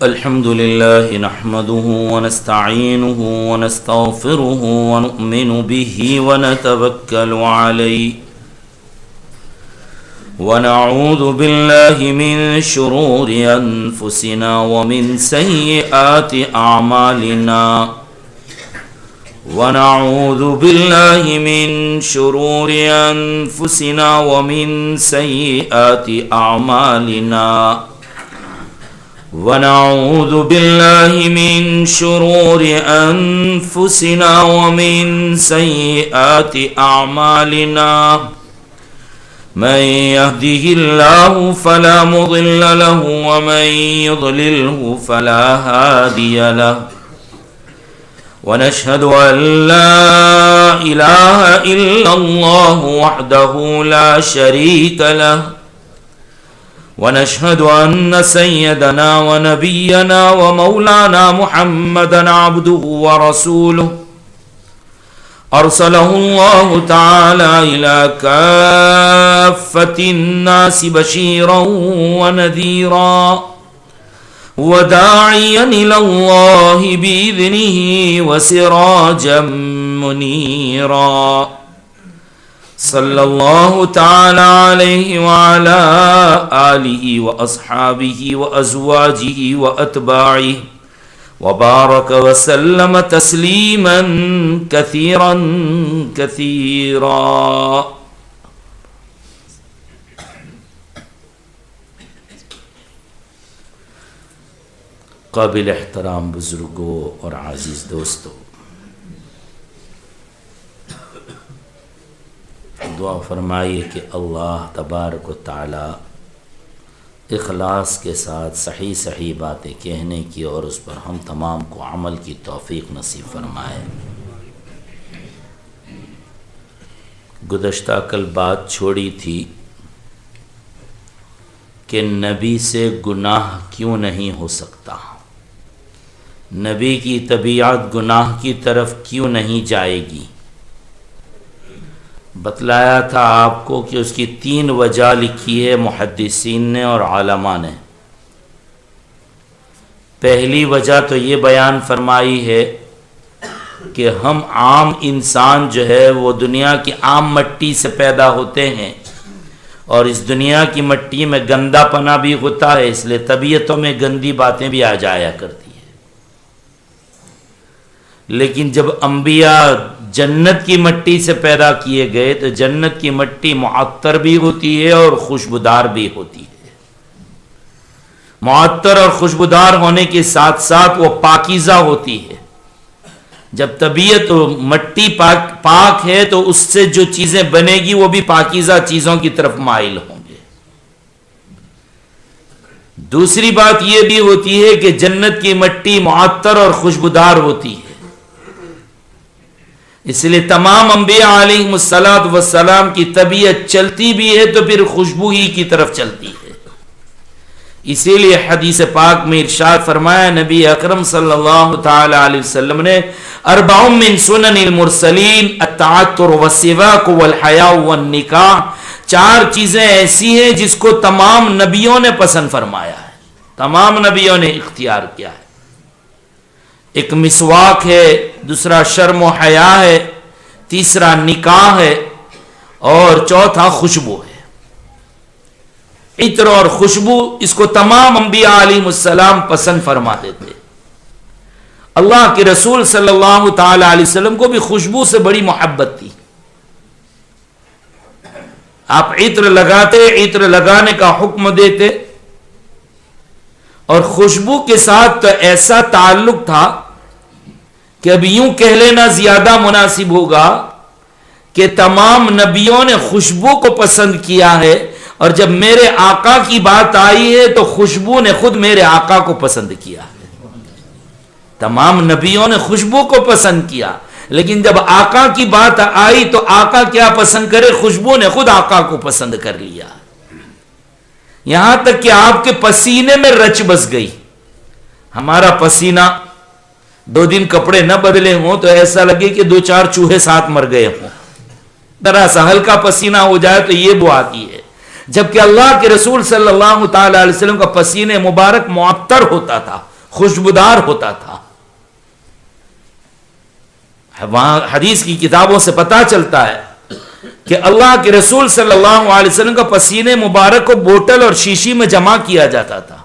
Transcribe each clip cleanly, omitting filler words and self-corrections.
الحمد لله نحمده ونستعينه ونستغفره ونؤمن به ونتوكل عليه ونعوذ بالله من شرور أنفسنا ومن سيئات أعمالنا ونعوذ بالله من شرور أنفسنا ومن سيئات أعمالنا ونعوذ بالله من شرور أنفسنا ومن سيئات أعمالنا من يهده الله فلا مضل له ومن يضلله فلا هادي له ونشهد أن لا إله إلا الله وحده لا شريك له ونشهد أن سيدنا ونبينا ومولانا محمدا عبده ورسوله أرسله الله تعالى إلى كافة الناس بشيرا ونذيرا وداعيا إلى الله بإذنه وسراجا منيرا صلى الله تعالى عليه وعلى آله وأصحابه وأزواجه وأتباعه وبارك وسلم تسليما كثيرا كثيرا. قابل احترام بزرگوں اور عزیز دوستوں، دعا فرمائیے کہ اللہ تبارک و تعالی اخلاص کے ساتھ صحیح باتیں کہنے کی اور اس پر ہم تمام کو عمل کی توفیق نصیب فرمائے. گزشتہ کل بات چھوڑی تھی کہ نبی سے گناہ کیوں نہیں ہو سکتا، نبی کی طبیعت گناہ کی طرف کیوں نہیں جائے گی. بتلایا تھا آپ کو کہ اس کی 3 وجہ لکھی ہے محدثین نے اور علماء نے. پہلی وجہ تو یہ بیان فرمائی ہے کہ ہم عام انسان جو ہے وہ دنیا کی عام مٹی سے پیدا ہوتے ہیں اور اس دنیا کی مٹی میں گندا پنا بھی ہوتا ہے، اس لیے طبیعتوں میں گندی باتیں بھی آ جایا کرتی ہیں. لیکن جب انبیاء جنت کی مٹی سے پیدا کیے گئے تو جنت کی مٹی معطر بھی ہوتی ہے اور خوشبودار بھی ہوتی ہے. معطر اور خوشبودار ہونے کے ساتھ ساتھ وہ پاکیزہ ہوتی ہے. جب طبیعت مٹی پاک ہے تو اس سے جو چیزیں بنے گی وہ بھی پاکیزہ چیزوں کی طرف مائل ہوں گے. دوسری بات یہ بھی ہوتی ہے کہ جنت کی مٹی معطر اور خوشبودار ہوتی ہے، اس لیے تمام انبیاء علیہ السلام کی طبیعت چلتی بھی ہے تو پھر خوشبو ہی کی طرف چلتی ہے. اسی لیے حدیث پاک میں ارشاد فرمایا نبی اکرم صلی اللہ تعالی علیہ وسلم نے 4 من سنن المرسلین التعطر والسواک والحیاء والنکاح، 4 چیزیں ایسی ہیں جس کو تمام نبیوں نے پسند فرمایا ہے، تمام نبیوں نے اختیار کیا ہے. ایک مسواک ہے، دوسرا شرم و حیا ہے، تیسرا نکاح ہے اور چوتھا خوشبو ہے. عطر اور خوشبو اس کو تمام انبیاء علیہ السلام پسند فرماتے تھے. اللہ کے رسول صلی اللہ تعالی علیہ وسلم کو بھی خوشبو سے بڑی محبت تھی. آپ عطر لگاتے، عطر لگانے کا حکم دیتے اور خوشبو کے ساتھ تو ایسا تعلق تھا کہ اب یوں کہہ لینا زیادہ مناسب ہوگا کہ تمام نبیوں نے خوشبو کو پسند کیا ہے اور جب میرے آقا کی بات آئی ہے تو خوشبو نے خود میرے آقا کو پسند کیا ہے. تمام نبیوں نے خوشبو کو پسند کیا، لیکن جب آقا کی بات آئی تو آقا کیا پسند کرے، خوشبو نے خود آقا کو پسند کر لیا. یہاں تک کہ آپ کے پسینے میں رچ بس گئی. ہمارا پسینہ 2 دن کپڑے نہ بدلے ہوں تو ایسا لگے کہ 2-4 چوہے ساتھ مر گئے ہوں. ذرا سا ہلکا پسینہ ہو جائے تو یہ بو آتی ہے. جبکہ اللہ کے رسول صلی اللہ تعالی علیہ وسلم کا پسینے مبارک معطر ہوتا تھا، خوشبودار ہوتا تھا. وہاں حدیث کی کتابوں سے پتا چلتا ہے کہ اللہ کے رسول صلی اللہ علیہ وسلم کا پسینے مبارک کو بوتل اور شیشی میں جمع کیا جاتا تھا,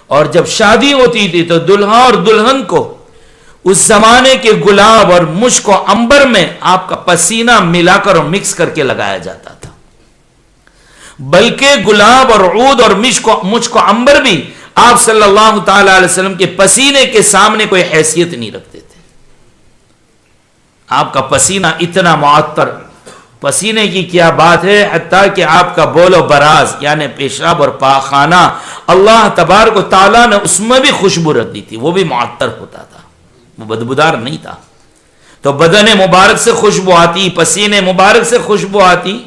اور جب شادی ہوتی تھی تو دلہا اور دلہن کو اس زمانے کے گلاب اور مشک و عنبر میں آپ کا پسینہ ملا کر اور مکس کر کے لگایا جاتا تھا. بلکہ گلاب اور عود اور مشک و عنبر بھی آپ صلی اللہ تعالی علیہ وسلم کے پسینے کے سامنے کوئی حیثیت نہیں رکھتے تھے. آپ کا پسینہ اتنا معطر, پسینے کی کیا بات ہے, حتیٰ کہ آپ کا بول و براز یعنی پیشاب اور پاخانہ اللہ تبارک و تعالیٰ نے اس میں بھی خوشبو رکھ دی تھی, وہ بھی معطر ہوتا تھا, وہ بدبودار نہیں تھا. تو بدن مبارک سے خوشبو آتی, پسینے مبارک سے خوشبو آتی,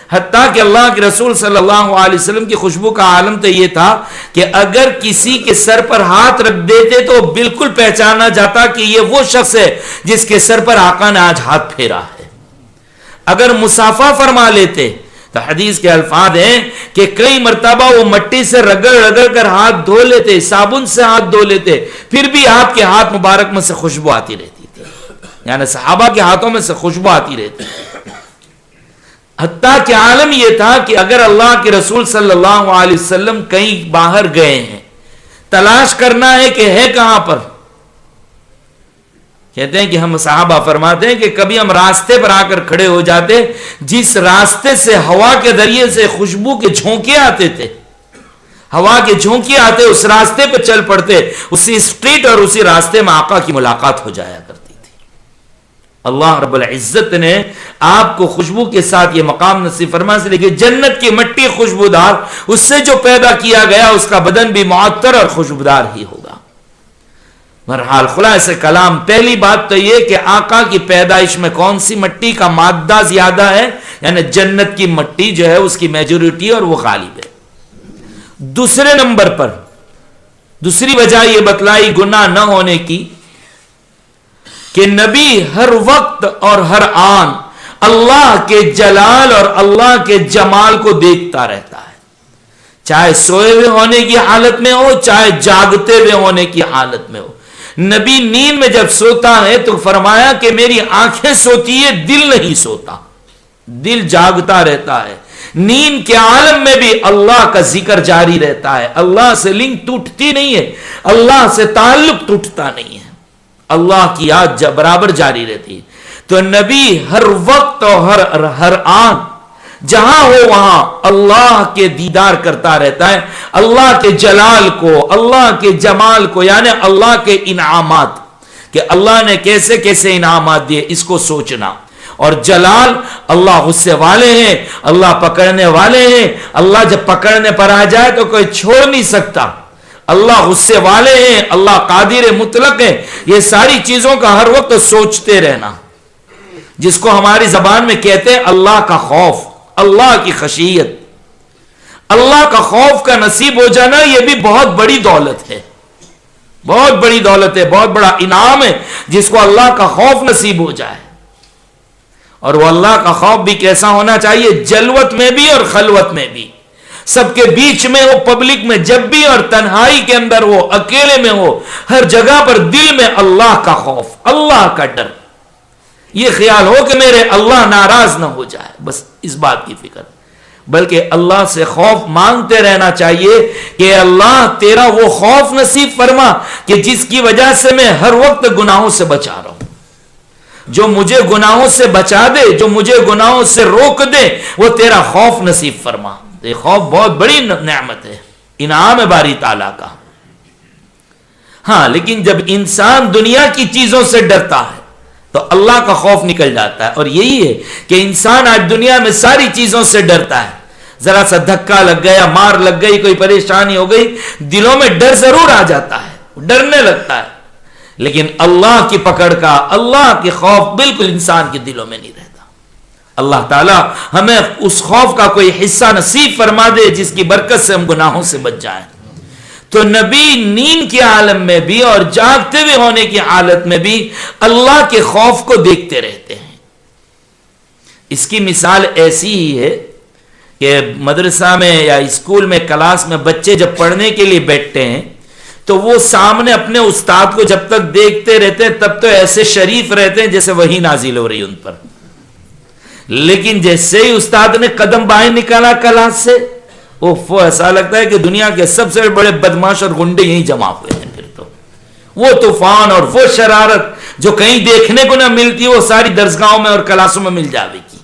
حتیٰ کہ اللہ کے رسول صلی اللہ علیہ وسلم کی خوشبو کا عالم تو یہ تھا کہ اگر کسی کے سر پر ہاتھ رکھ دیتے تو بالکل پہچانا جاتا کہ یہ وہ شخص ہے جس کے سر پر آقا نے آج ہاتھ پھیرا ہے. اگر مصافحہ فرما لیتے تو حدیث کے الفاظ ہیں کہ کئی مرتبہ وہ مٹی سے رگڑ رگڑ کر ہاتھ دھو لیتے, صابن سے ہاتھ دھو لیتے, پھر بھی آپ کے ہاتھ مبارک میں سے خوشبو آتی رہتی تھی, یعنی صحابہ کے ہاتھوں میں سے خوشبو آتی رہتی. حتیٰ کہ عالم یہ تھا کہ اگر اللہ کے رسول صلی اللہ علیہ وسلم کہیں باہر گئے ہیں, تلاش کرنا ہے کہ ہے کہاں پر. کہتے ہیں کہ ہم صحابہ فرماتے ہیں کہ کبھی ہم راستے پر آ کر کھڑے ہو جاتے, جس راستے سے ہوا کے ذریعے سے خوشبو کے جھونکے آتے تھے, ہوا کے جھونکے آتے, اس راستے پہ چل پڑتے, اسی اسٹریٹ اور اسی راستے میں آقا کی ملاقات ہو جایا کرتی تھی. اللہ رب العزت نے آپ کو خوشبو کے ساتھ یہ مقام نصیب فرما سے, لیکن جنت کی مٹی خوشبودار, اس سے جو پیدا کیا گیا اس کا بدن بھی معطر اور خوشبودار ہی ہوگا. بہرحال خلاصہ کلام, پہلی بات تو یہ کہ آقا کی پیدائش میں کون سی مٹی کا مادہ زیادہ ہے, یعنی جنت کی مٹی جو ہے اس کی میجورٹی اور وہ غالب ہے. دوسرے نمبر پر دوسری وجہ یہ بتلائی گناہ نہ ہونے کی کہ نبی ہر وقت اور ہر آن اللہ کے جلال اور اللہ کے جمال کو دیکھتا رہتا ہے, چاہے سوئے ہوئے ہونے کی حالت میں ہو, چاہے جاگتے ہوئے ہونے کی حالت میں ہو. نبی نیند میں جب سوتا ہے تو فرمایا کہ میری آنکھیں سوتی ہے, دل نہیں سوتا, دل جاگتا رہتا ہے. نیند کے عالم میں بھی اللہ کا ذکر جاری رہتا ہے, اللہ سے لنک ٹوٹتی نہیں ہے, اللہ سے تعلق ٹوٹتا نہیں ہے, اللہ کی یاد برابر جاری رہتی ہے. تو نبی ہر وقت اور ہر آن جہاں ہو وہاں اللہ کے دیدار کرتا رہتا ہے, اللہ کے جلال کو, اللہ کے جمال کو, یعنی اللہ کے انعامات, کہ اللہ نے کیسے کیسے انعامات دیے اس کو سوچنا. اور جلال, اللہ غصے والے ہیں, اللہ پکڑنے والے ہیں, اللہ جب پکڑنے پر آ جائے تو کوئی چھوڑ نہیں سکتا, اللہ غصے والے ہیں, اللہ قادر مطلق ہے. یہ ساری چیزوں کا ہر وقت سوچتے رہنا, جس کو ہماری زبان میں کہتے ہیں اللہ کا خوف, اللہ کی خشیت. اللہ کا خوف کا نصیب ہو جانا یہ بھی بہت بڑی دولت ہے, بہت بڑی دولت ہے, بہت بڑا انعام ہے جس کو اللہ کا خوف نصیب ہو جائے. اور وہ اللہ کا خوف بھی کیسا ہونا چاہیے, جلوت میں بھی اور خلوت میں بھی, سب کے بیچ میں ہو, پبلک میں جب بھی, اور تنہائی کے اندر ہو, اکیلے میں ہو, ہر جگہ پر دل میں اللہ کا خوف, اللہ کا ڈر, یہ خیال ہو کہ میرے اللہ ناراض نہ ہو جائے, بس اس بات کی فکر. بلکہ اللہ سے خوف مانگتے رہنا چاہیے کہ اللہ تیرا وہ خوف نصیب فرما کہ جس کی وجہ سے میں ہر وقت گناہوں سے بچا رہا ہوں, جو مجھے گناہوں سے بچا دے, جو مجھے گناہوں سے روک دے, وہ تیرا خوف نصیب فرما. یہ خوف بہت بڑی نعمت ہے, انعام ہے باری تعالیٰ کا. ہاں, لیکن جب انسان دنیا کی چیزوں سے ڈرتا ہے تو اللہ کا خوف نکل جاتا ہے. اور یہی ہے کہ انسان آج دنیا میں ساری چیزوں سے ڈرتا ہے, ذرا سا دھکا لگ گیا, مار لگ گئی, کوئی پریشانی ہو گئی, دلوں میں ڈر ضرور آ جاتا ہے, ڈرنے لگتا ہے. لیکن اللہ کی پکڑ کا, اللہ کے خوف بالکل انسان کے دلوں میں نہیں رہتا. اللہ تعالیٰ ہمیں اس خوف کا کوئی حصہ نصیب فرما دے جس کی برکت سے ہم گناہوں سے بچ جائیں. تو نبی نیند کے عالم میں بھی اور جاگتے ہوئے ہونے کی حالت میں بھی اللہ کے خوف کو دیکھتے رہتے ہیں. اس کی مثال ایسی ہی ہے کہ مدرسہ میں یا اسکول میں کلاس میں بچے جب پڑھنے کے لیے بیٹھتے ہیں تو وہ سامنے اپنے استاد کو جب تک دیکھتے رہتے ہیں تب تو ایسے شریف رہتے ہیں جیسے وہی نازل ہو رہی ان پر، لیکن جیسے ہی استاد نے قدم باہر نکالا کلاس سے، وہ ایسا لگتا ہے کہ دنیا کے سب سے بڑے بدماش اور گنڈے یہیں جمع ہوئے ہیں. پھر تو وہ طوفان اور وہ شرارت جو کہیں دیکھنے کو نہ ملتی وہ ساری درسگاہوں میں اور کلاسوں میں مل جاوے گی.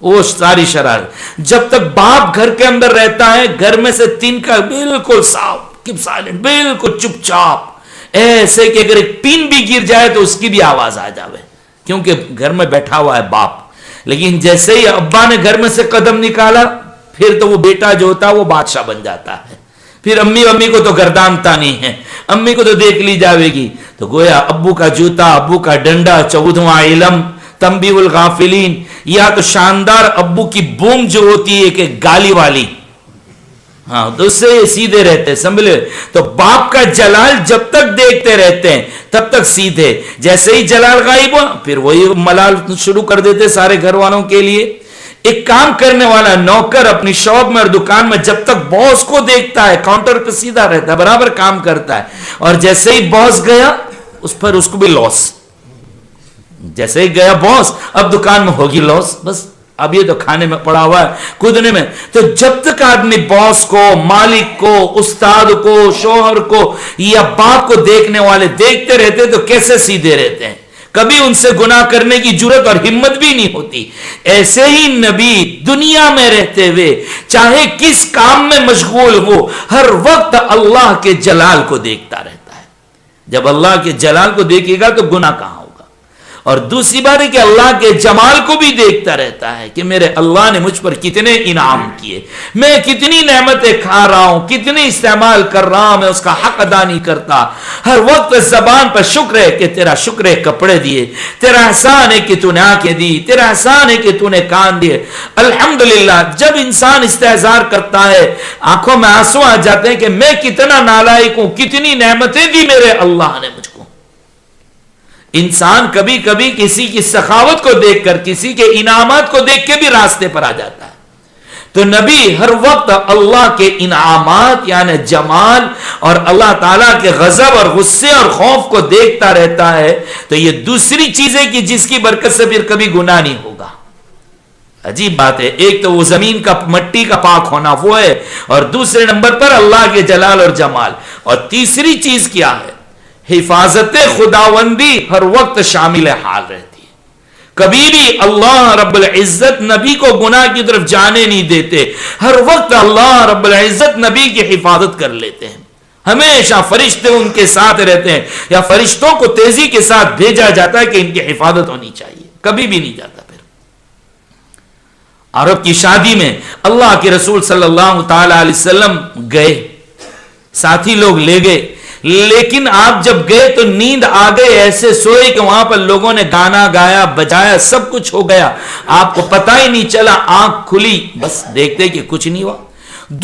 وہ ساری شرارت جب تک باپ گھر کے اندر رہتا ہے، گھر میں سے تین کا بالکل سائلنٹ، بالکل چپ چاپ، ایسے کہ اگر ایک پین بھی گر جائے تو اس کی بھی آواز آ جاوے، کیونکہ گھر میں بیٹھا ہوا ہے باپ. لیکن جیسے ہی ابا نے گھر میں سے قدم نکالا پھر تو وہ بیٹا جو ہوتا ہے وہ بادشاہ بن جاتا ہے. پھر امی کو تو گردانتا نہیں ہے، امی کو تو دیکھ لی جاوے گی. تو گویا ابو کا جوتا، ابو کا ڈنڈا، 14واں علم، تنبیہ الغافلین، یا تو شاندار ابو کی بوم جو ہوتی ہے کہ گالی والی، ہاں تو اس سے سیدھے رہتے، سنبھلے. تو باپ کا جلال جب تک دیکھتے رہتے ہیں تب تک سیدھے، جیسے ہی جلال غائب ہوا پھر وہی ملال شروع کر دیتے سارے گھر والوں کے لیے. ایک کام کرنے والا نوکر اپنی شاپ میں اور دکان میں جب تک باس کو دیکھتا ہے کاؤنٹر پہ سیدھا رہتا ہے، برابر کام کرتا ہے، اور جیسے ہی باس گیا اس پر اس کو بھی لاس. جیسے ہی گیا باس اب دکان میں ہوگی لاس، بس اب یہ تو کھانے میں پڑا ہوا ہے، کودنے میں. تو جب تک آدمی باس کو، مالک کو، استاد کو، شوہر کو یا باپ کو دیکھنے والے دیکھتے رہتے تو کیسے سیدھے رہتے ہیں، کبھی ان سے گناہ کرنے کی جرت اور ہمت بھی نہیں ہوتی. ایسے ہی نبی دنیا میں رہتے ہوئے چاہے کس کام میں مشغول ہو ہر وقت اللہ کے جلال کو دیکھتا رہتا ہے. جب اللہ کے جلال کو دیکھے گا تو گناہ کہاں ہوگا. اور دوسری بات ہے کہ اللہ کے جمال کو بھی دیکھتا رہتا ہے کہ میرے اللہ نے مجھ پر کتنے انعام کیے، میں کتنی نعمتیں کھا رہا ہوں، کتنی استعمال کر رہا ہوں، میں اس کا حق ادا نہیں کرتا. ہر وقت زبان پر شکر ہے کہ تیرا شکر ہے کپڑے دیے، تیرا احسان ہے کہ تو نے آنکھیں دی، تیرا احسان ہے کہ تو نے کان دیے. الحمدللہ. جب انسان استحضار کرتا ہے آنکھوں میں آنسو آ جاتے ہیں کہ میں کتنا نالائق ہوں، کتنی نعمتیں دی میرے اللہ نے مجھ کو. انسان کبھی کبھی کسی کی سخاوت کو دیکھ کر، کسی کے انعامات کو دیکھ کے بھی راستے پر آ جاتا ہے. تو نبی ہر وقت اللہ کے انعامات یعنی جمال اور اللہ تعالیٰ کے غضب اور غصے اور خوف کو دیکھتا رہتا ہے. تو یہ دوسری چیز ہے کہ جس کی برکت سے پھر کبھی گناہ نہیں ہوگا. عجیب بات ہے، ایک تو وہ زمین کا مٹی کا پاک ہونا وہ ہے، اور دوسرے نمبر پر اللہ کے جلال اور جمال، اور تیسری چیز کیا ہے؟ حفاظت خداوندی ہر وقت شامل حال رہتی ہے. کبھی بھی اللہ رب العزت نبی کو گناہ کی طرف جانے نہیں دیتے. ہر وقت اللہ رب العزت نبی کی حفاظت کر لیتے ہیں. ہمیشہ فرشتے ان کے ساتھ رہتے ہیں، یا فرشتوں کو تیزی کے ساتھ بھیجا جاتا ہے کہ ان کی حفاظت ہونی چاہیے. کبھی بھی نہیں جاتا. پھر عرب کی شادی میں اللہ کے رسول صلی اللہ تعالی علیہ وسلم گئے، ساتھی لوگ لے گئے، لیکن آپ جب گئے تو نیند آ گئے، ایسے سوئے کہ وہاں پر لوگوں نے گانا گایا، بجایا، سب کچھ ہو گیا، آپ کو پتہ ہی نہیں چلا. آنکھ کھلی بس دیکھتے کہ کچھ نہیں ہوا.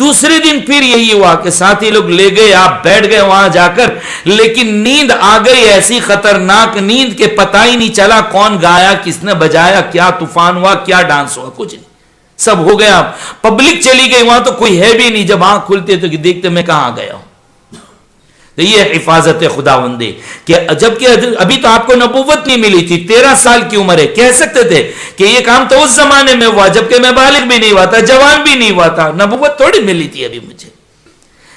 دوسرے دن پھر یہی ہوا کہ ساتھی لوگ لے گئے، آپ بیٹھ گئے وہاں جا کر، لیکن نیند آ گئی، ایسی خطرناک نیند کہ پتہ ہی نہیں چلا کون گایا، کس نے بجایا، کیا طوفان ہوا، کیا ڈانس ہوا، کچھ نہیں. سب ہو گیا. پبلک چلی گئی، وہاں تو کوئی ہے بھی نہیں. جب آنکھ کھلتے تو دیکھتے میں کہاں گیا ہوں. تو یہ حفاظت خداوندی کہ جبکہ ابھی تو آپ کو نبوت نہیں ملی تھی، 13 سال کی عمر ہے، کہہ سکتے تھے کہ یہ کام تو اس زمانے میں ہوا جبکہ میں بالغ بھی نہیں ہوا تھا، جوان بھی نہیں ہوا تھا، نبوت تھوڑی ملی تھی ابھی مجھے.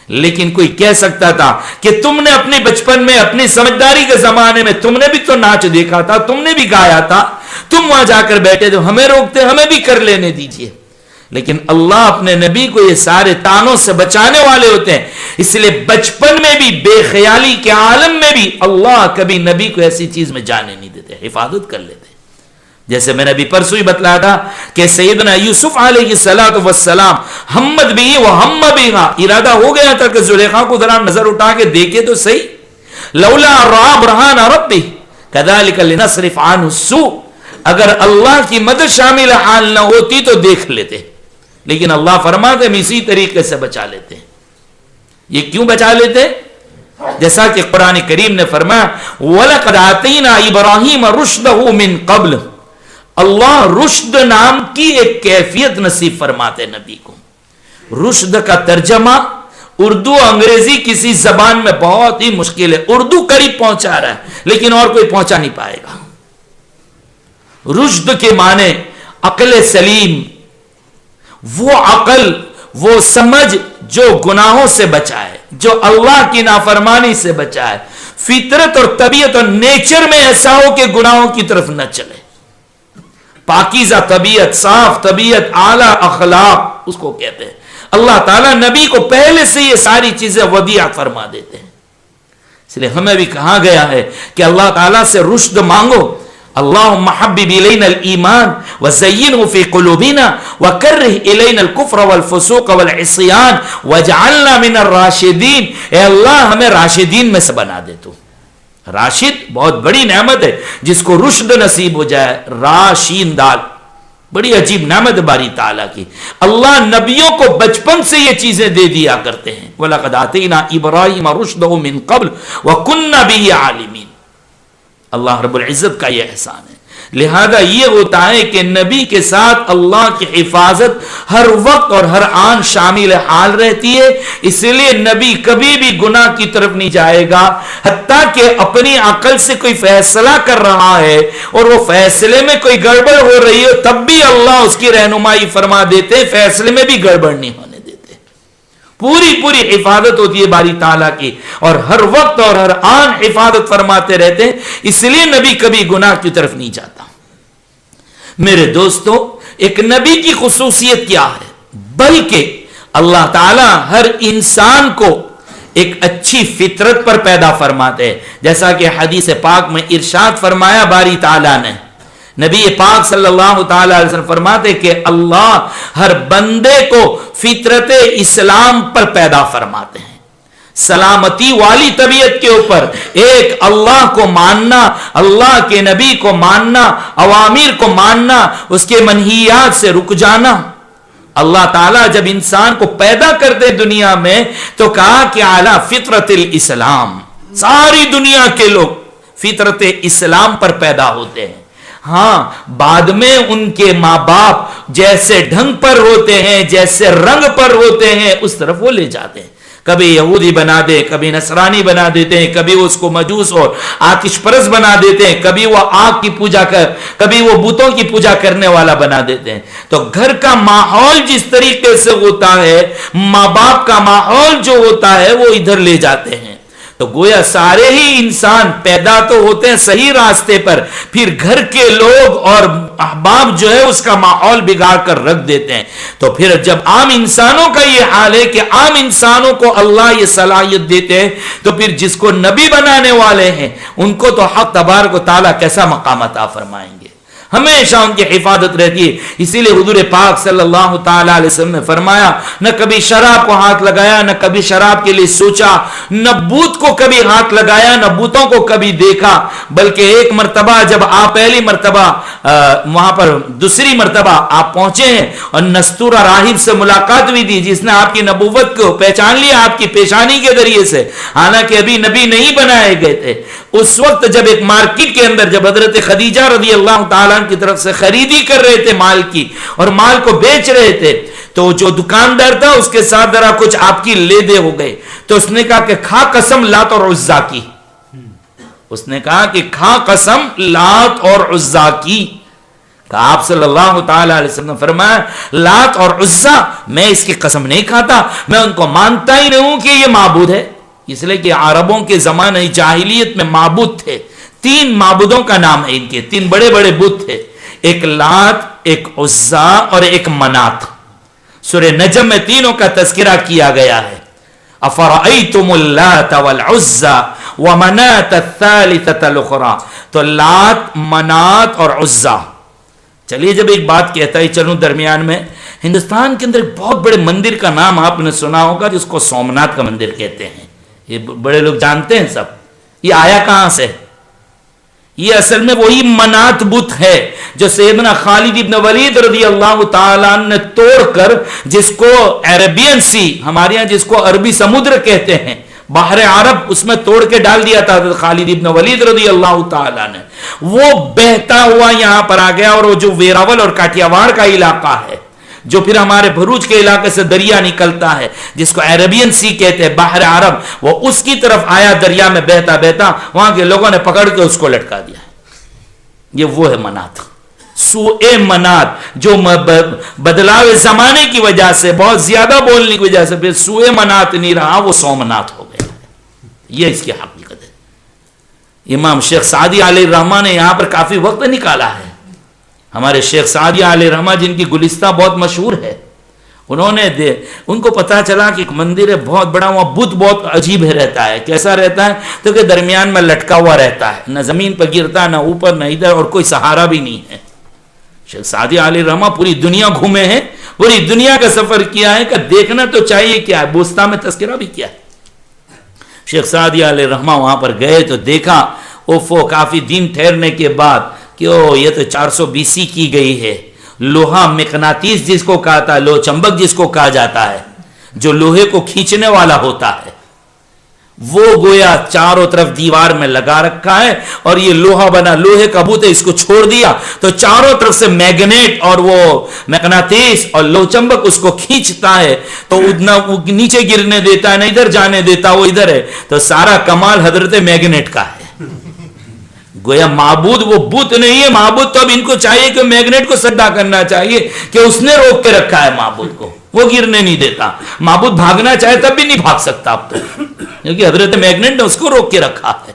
لیکن کوئی کہہ سکتا تھا کہ تم نے اپنے بچپن میں، اپنی سمجھداری کے زمانے میں تم نے بھی تو ناچ دیکھا تھا، تم نے بھی گایا تھا، تم وہاں جا کر بیٹھے تھے، ہمیں روکتے، ہمیں بھی کر لینے دیجئے. لیکن اللہ اپنے نبی کو یہ سارے تانوں سے بچانے والے ہوتے ہیں، اس لیے بچپن میں بھی، بے خیالی کے عالم میں بھی اللہ کبھی نبی کو ایسی چیز میں جانے نہیں دیتے، حفاظت کر لیتے. جیسے میں نے ابھی پرسوں ہی بتلایا تھا کہ سیدنا یوسف علیہ السلام ہمت بھی وہ ہم بھی، ارادہ ہو گیا تھا کہ زلیخا کو ذرا نظر اٹھا کے دیکھے تو صحیح. لولا راء برہان ربہ کذالک لنصرف عنہ السوء، اگر اللہ کی مدد شامل حال نہ ہوتی تو دیکھ لیتے، لیکن اللہ فرماتے ہم اسی طریقے سے بچا لیتے ہیں. یہ کیوں بچا لیتے؟ جیسا کہ قرآن کریم نے فرمایا وَلَقَدْ آتَيْنَا إِبْرَاهِيمَ رُشْدَهُ مِنْ قَبْلُ، اللہ رشد نام کی ایک کیفیت نصیب فرماتے نبی کو. رشد کا ترجمہ اردو انگریزی کسی زبان میں بہت ہی مشکل ہے. اردو قریب پہنچا رہا ہے لیکن اور کوئی پہنچا نہیں پائے گا. رشد کے معنی عقل سلیم، وہ عقل، وہ سمجھ جو گناہوں سے بچائے، جو اللہ کی نافرمانی سے بچائے، فطرت اور طبیعت اور نیچر میں ایسا ہو کہ گناہوں کی طرف نہ چلے. پاکیزہ طبیعت، صاف طبیعت، اعلی اخلاق اس کو کہتے ہیں. اللہ تعالیٰ نبی کو پہلے سے یہ ساری چیزیں ودیع فرما دیتے ہیں. اس لیے ہمیں بھی کہا گیا ہے کہ اللہ تعالیٰ سے رشد مانگو. اللہم حبب الینا الایمان وزینہ فی قلوبنا وکرہ الینا الکفر والفسوق والعصیان واجعلنا من الراشدین. اے اللہ ہمیں راشدین میں سے بنا دے. تو راشد بہت بڑی نعمت ہے، جس کو رشد نصیب ہو جائے. راشین دال بڑی عجیب نعمت باری تعالیٰ کی. اللہ نبیوں کو بچپن سے یہ چیزیں دے دیا کرتے ہیں. وَلَقَدْ آتَيْنَا إِبْرَاهِيمَ رُشْدَهُ مِنْ قَبْلُ وَكُنَّا بِهِ عَالِمِينَ. اللہ رب العزت کا یہ احسان ہے. لہذا یہ ہوتا ہے کہ نبی کے ساتھ اللہ کی حفاظت ہر وقت اور ہر آن شامل حال رہتی ہے. اس لیے نبی کبھی بھی گناہ کی طرف نہیں جائے گا. حتیٰ کہ اپنی عقل سے کوئی فیصلہ کر رہا ہے اور وہ فیصلے میں کوئی گڑبڑ ہو رہی ہے تب بھی اللہ اس کی رہنمائی فرما دیتے، فیصلے میں بھی گڑبڑ نہیں ہونے دیتے. پوری حفاظت ہوتی ہے باری تعالیٰ کی، اور ہر وقت اور ہر آن حفاظت فرماتے رہتے ہیں. اس لیے نبی کبھی گناہ کی طرف نہیں جاتا. میرے دوستو، ایک نبی کی خصوصیت کیا ہے؟ بلکہ اللہ تعالیٰ ہر انسان کو ایک اچھی فطرت پر پیدا فرماتے ہیں. جیسا کہ حدیث پاک میں ارشاد فرمایا باری تعالیٰ نے، نبی پاک صلی اللہ تعالی علیہ وسلم فرماتے کہ اللہ ہر بندے کو فطرت اسلام پر پیدا فرماتے ہیں. سلامتی والی طبیعت کے اوپر ایک اللہ کو ماننا، اللہ کے نبی کو ماننا، اوامر کو ماننا، اس کے منہیات سے رک جانا. اللہ تعالیٰ جب انسان کو پیدا کرتے دنیا میں تو کہا کہ اعلی فطرت الاسلام. ساری دنیا کے لوگ فطرت اسلام پر پیدا ہوتے ہیں. ہاں، بعد میں ان کے ماں باپ جیسے ڈھنگ پر ہوتے ہیں، جیسے رنگ پر ہوتے ہیں، اس طرف وہ لے جاتے ہیں. کبھی یہودی بنا دے، کبھی نصرانی بنا دیتے ہیں، کبھی اس کو مجوس اور آتش پرست بنا دیتے ہیں، کبھی وہ آگ کی پوجا کبھی وہ بتوں کی پوجا کرنے والا بنا دیتے ہیں. تو گھر کا ماحول جس طریقے سے ہوتا ہے، ماں باپ کا ماحول جو ہوتا ہے، وہ ادھر لے جاتے ہیں. تو گویا سارے ہی انسان پیدا تو ہوتے ہیں صحیح راستے پر، پھر گھر کے لوگ اور احباب جو ہے اس کا ماحول بگاڑ کر رکھ دیتے ہیں. تو پھر جب عام انسانوں کا یہ حال ہے کہ عام انسانوں کو اللہ یہ صلاحیت دیتے ہیں، تو پھر جس کو نبی بنانے والے ہیں ان کو تو حق تبارک و تعالیٰ کیسا مقام عطا فرمائیں گے. ہمیشہ ان کی حفاظت رہتی ہے. اسی لیے حضور پاک صلی اللہ تعالی علیہ وسلم نے فرمایا، نہ کبھی شراب کو ہاتھ لگایا، نہ کبھی شراب کے لیے سوچا، نہ بت کو کبھی ہاتھ لگایا، نہ بتوں کو کبھی دیکھا. بلکہ ایک مرتبہ جب آپ پہلی مرتبہ وہاں پر دوسری مرتبہ آپ پہنچے ہیں اور نستورہ راہب سے ملاقات ہوئی تھی، جس نے آپ کی نبوت کو پہچان لیا آپ کی پیشانی کے ذریعے سے، حالانکہ ابھی نبی نہیں بنائے گئے تھے. اس وقت جب ایک مارکیٹ کے اندر جب حضرت خدیجہ رضی اللہ تعالیٰ کی طرف سے خریدی کر رہے تھے مال کی اور مال کو بیچ رہے تھے، تو جو دکاندار تھا اس کے ساتھ ذرا کچھ آپ کی لے دے ہو گئے. تو اس نے کہا کہ کھا قسم لات اور عزا کی. اس نے کہا کہ کھا قسم لات اور عزا کی. کہا آپ صلی اللہ تعالی علیہ وسلم نے فرمایا، لات اور عزا میں اس کی قسم نہیں کھاتا، میں ان کو مانتا ہی نہیں ہوں کہ یہ معبود ہے. اس لیے کہ عربوں کے زمانے جاہلیت میں معبود تھے. 3 معبودوں کا نام ہے ان کے، 3 بڑے بڑے بت تھے، ایک لات، ایک عزا اور ایک منات. سورہ نجم میں تینوں کا تذکرہ کیا گیا ہے. افرأیتم اللات والعزا ومنات الثالثة الاخرى. تو لات، منات اور عزا. چلیے جب ایک بات کہتا ہی چلوں درمیان میں، ہندوستان کے اندر ایک بہت بڑے مندر کا نام آپ نے سنا ہوگا جس کو سومنات کا مندر کہتے ہیں. یہ بڑے لوگ جانتے ہیں سب. یہ آیا کہاں سے؟ یہ اصل میں وہی منات بت ہے جو سیدنا خالد ابن ولید رضی اللہ تعالیٰ نے توڑ کر، جس کو عربین سی، ہمارے یہاں جس کو عربی سمندر کہتے ہیں، بحر عرب، اس میں توڑ کے ڈال دیا تھا خالد ابن ولید رضی اللہ تعالیٰ نے. وہ بہتا ہوا یہاں پر آ گیا، اور وہ جو ویراول اور کاٹیاواڑ کا علاقہ ہے جو پھر ہمارے بھروچ کے علاقے سے دریا نکلتا ہے جس کو عربین سی کہتے ہیں، بحر عرب، وہ اس کی طرف آیا دریا میں بہتا بہتا، وہاں کے لوگوں نے پکڑ کے اس کو لٹکا دیا. یہ وہ ہے منات، سوء منات، جو بدلاو زمانے کی وجہ سے، بہت زیادہ بولنے کی وجہ سے پھر سوء منات نہیں رہا، وہ سو منات ہو گیا. یہ اس کی حقیقت ہے. امام شیخ سعدی علیہ الرحمہ نے یہاں پر کافی وقت نکالا ہے. ہمارے شیخ سعدی علیہ الرحمہ جن کی گلستہ بہت مشہور ہے، انہوں نے ان کو پتا چلا کہ ایک مندر ہے بہت بڑا، وہاں بت بہت عجیب ہے رہتا ہے. کیسا رہتا ہے؟ تو کہ درمیان میں لٹکا ہوا رہتا ہے، نہ زمین پر گرتا، نہ اوپر نہ ادھر، اور کوئی سہارا بھی نہیں ہے. شیخ سعدی علیہ الرحمہ پوری دنیا گھومے ہیں، پوری دنیا کا سفر کیا ہے کہ دیکھنا تو چاہیے کیا ہے. بوستا میں تذکرہ بھی کیا ہے. شیخ سعدی علیہ الرحمہ وہاں پر گئے تو دیکھا اوفو، کافی دن ٹھہرنے کے بعد کہ یہ تو 400 BC کی گئی ہے. لوہا مقناطیس جس کو کہتا ہے، لوہ چمبک جس کو کہا جاتا ہے، جو لوہے کو کھینچنے والا ہوتا ہے، وہ گویا چاروں طرف دیوار میں لگا رکھا ہے. اور یہ لوہا بنا، لوہے کا بت ہے، اس کو چھوڑ دیا تو چاروں طرف سے میگنیٹ اور وہ مقناطیس اور لوہ چمبک اس کو کھینچتا ہے، تو نہ نیچے گرنے دیتا ہے، نہ ادھر جانے دیتا، وہ ادھر ہے. تو سارا کمال حضرت میگنیٹ کا ہے. گویا معبود وہ بت نہیں ہے، معبود تو اب ان کو چاہیے کہ میگنیٹ کو سدا کرنا چاہیے کہ اس نے روک کے رکھا ہے معبود کو، وہ گرنے نہیں دیتا. معبود بھاگنا چاہے تب بھی نہیں بھاگ سکتا اب تو، کیونکہ حضرت میگنیٹ نے اس کو روک کے رکھا ہے.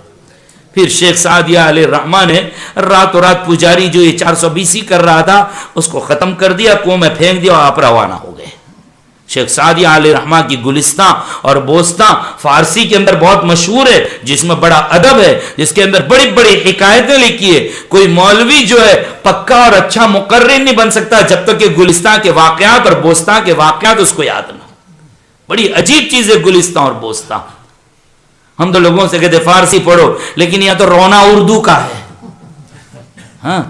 پھر شیخ سعدی علیہ الرحمہ نے راتوں رات پجاری جو یہ 400 BC کر رہا تھا اس کو ختم کر دیا، کنویں میں پھینک دیا اور آپ روانہ ہو گئے. شیخ سعدی علیہ الرحمہ کی گلستہ اور بوستہ فارسی کے اندر بہت مشہور ہے، جس میں بڑا ادب ہے، جس کے اندر بڑی بڑی حکایتیں لکھی ہے. کوئی مولوی جو ہے پکا اور اچھا مقرر نہیں بن سکتا جب تک کہ گلستہ کے واقعات اور بوستہ کے واقعات اس کو یاد نہ ہو. بڑی عجیب چیز ہے گلستہ اور بوستہ. ہم تو لوگوں سے کہتے فارسی پڑھو، لیکن یہاں تو رونا اردو کا ہے. ہاں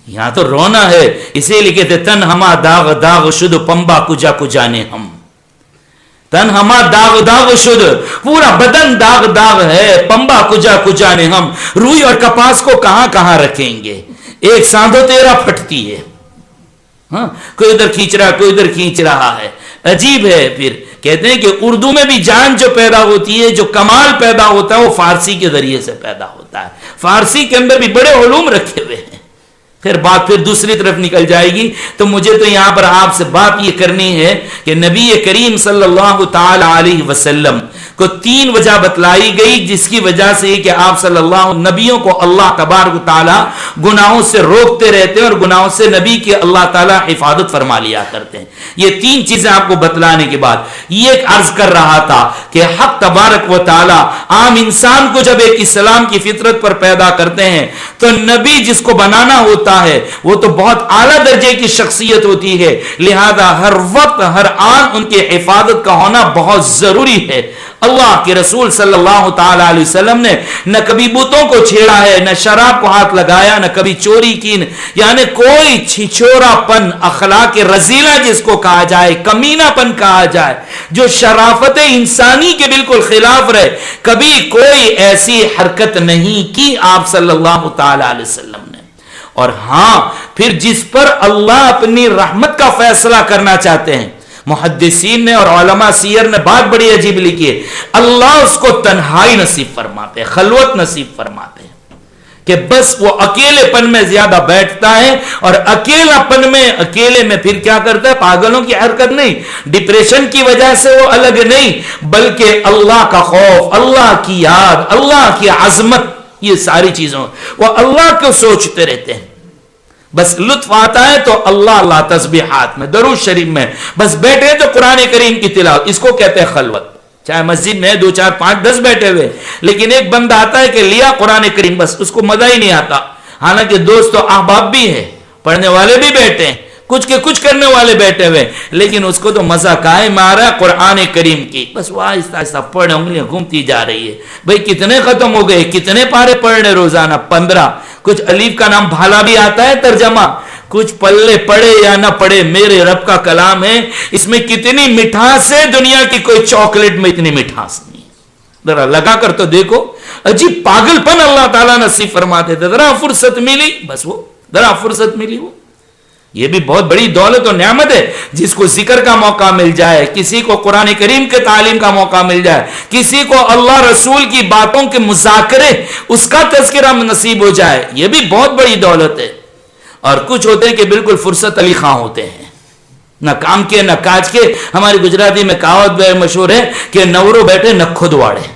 یہاں تو رونا ہے، اسی لیے کہتے تن ہما داغ داغ شد پمبا کجا کجانے ہم. تن ہما داغ داغ شد، پورا بدن داغ داغ ہے، پمبا کجا کجانے ہم. روئی اور کپاس کو کہاں کہاں رکھیں گے، ایک ساندھو تیرا پھٹتی ہے. ہاں کوئی ادھر کھینچ رہا، کوئی ادھر کھینچ رہا ہے. عجیب ہے. پھر کہتے ہیں کہ اردو میں بھی جان جو پیدا ہوتی ہے، جو کمال پیدا ہوتا ہے، وہ فارسی کے ذریعے سے پیدا ہوتا ہے. فارسی کے اندر بھی بڑے علوم رکھے ہوئے ہیں. پھر بات پھر دوسری طرف نکل جائے گی. تو مجھے تو یہاں پر آپ سے بات یہ کرنی ہے کہ نبی کریم صلی اللہ تعالی علیہ وسلم کو 3 وجہ بتلائی گئی جس کی وجہ سے کہ آپ صلی اللہ نبیوں کو اللہ تبارک و تعالی گناہوں سے روکتے رہتے ہیں اور گناہوں سے نبی کی اللہ تعالی حفاظت فرما لیا کرتے ہیں. یہ 3 چیزیں آپ کو بتلانے کے بعد یہ ایک عرض کر رہا تھا کہ حق تبارک و تعالی عام انسان کو جب ایک اسلام کی فطرت پر پیدا کرتے ہیں تو نبی جس کو بنانا ہوتا ہے وہ تو بہت اعلیٰ درجے کی شخصیت ہوتی ہے، لہذا ہر وقت ہر آن ان کی حفاظت کا ہونا بہت ضروری ہے. اللہ کے رسول صلی اللہ تعالی علیہ وسلم نے نہ کبھی بتوں کو چھیڑا ہے، نہ شراب کو ہاتھ لگایا، نہ کبھی چوری کی، یعنی کوئی چھچورا پن، اخلاق رذیلہ جس کو کہا جائے، کمینہ پن کہا جائے، جو شرافت انسانی کے بالکل خلاف رہے، کبھی کوئی ایسی حرکت نہیں کی آپ صلی اللہ تعالی علیہ وسلم نے. اور ہاں پھر جس پر اللہ اپنی رحمت کا فیصلہ کرنا چاہتے ہیں، محدثین نے اور علماء سیر نے بات بڑی عجیب لکھی ہے، اللہ اس کو تنہائی نصیب فرماتے ہیں، خلوت نصیب فرماتے ہیں کہ بس وہ اکیلے پن میں زیادہ بیٹھتا ہے. اور اکیلے میں پھر کیا کرتا ہے؟ پاگلوں کی حرکت نہیں، ڈپریشن کی وجہ سے وہ الگ نہیں، بلکہ اللہ کا خوف، اللہ کی یاد، اللہ کی عظمت، یہ ساری چیزوں وہ اللہ کو سوچتے رہتے ہیں. بس لطف آتا ہے تو اللہ تسبیحات میں، درود شریف میں بس بیٹھے تو قرآن کریم کی تلاوت، اس کو کہتے ہیں خلوت. چاہے مسجد میں 2 4 5 10 بیٹھے ہوئے، لیکن ایک بندہ آتا ہے کہ لیا قرآن کریم، بس اس کو مزہ ہی نہیں آتا. حالانکہ دوست و احباب بھی ہیں، پڑھنے والے بھی بیٹھے ہیں، کچھ کرنے والے بیٹھے ہوئے، لیکن اس کو تو مزہ قائم آ رہا ہے قرآن کریم کی. بس وہ آہستہ آہستہ پڑھ، انگلیاں گھومتی جا رہی ہے. بھئی کتنے ختم ہو گئے، کتنے پارے پڑھ رہے روزانہ؟ 15. کچھ الف کا نام بھالا بھی آتا ہے ترجمہ، کچھ پلے پڑے یا نہ پڑے، میرے رب کا کلام ہے، اس میں کتنی مٹھاس ہے، دنیا کی کوئی چاکلیٹ میں اتنی مٹھاس نہیں. ذرا لگا کر تو دیکھو، عجیب پاگل پن اللہ تعالیٰ نصیب فرماتے تھے. ذرا فرصت ملی، بس وہ ذرا فرصت ملی وہ یہ بھی بہت بڑی دولت اور نعمت ہے. جس کو ذکر کا موقع مل جائے, کسی کو قرآن کریم کے تعلیم کا موقع مل جائے, کسی کو اللہ رسول کی باتوں کے مذاکرے اس کا تذکرہ نصیب ہو جائے, یہ بھی بہت بڑی دولت ہے. اور کچھ ہوتے ہیں کہ بالکل فرصت علی خاں ہوتے ہیں, نہ کام کے نہ کاج کے. ہماری گجراتی میں کہاوت مشہور ہے کہ نورو بیٹھے نہ خود واڑے.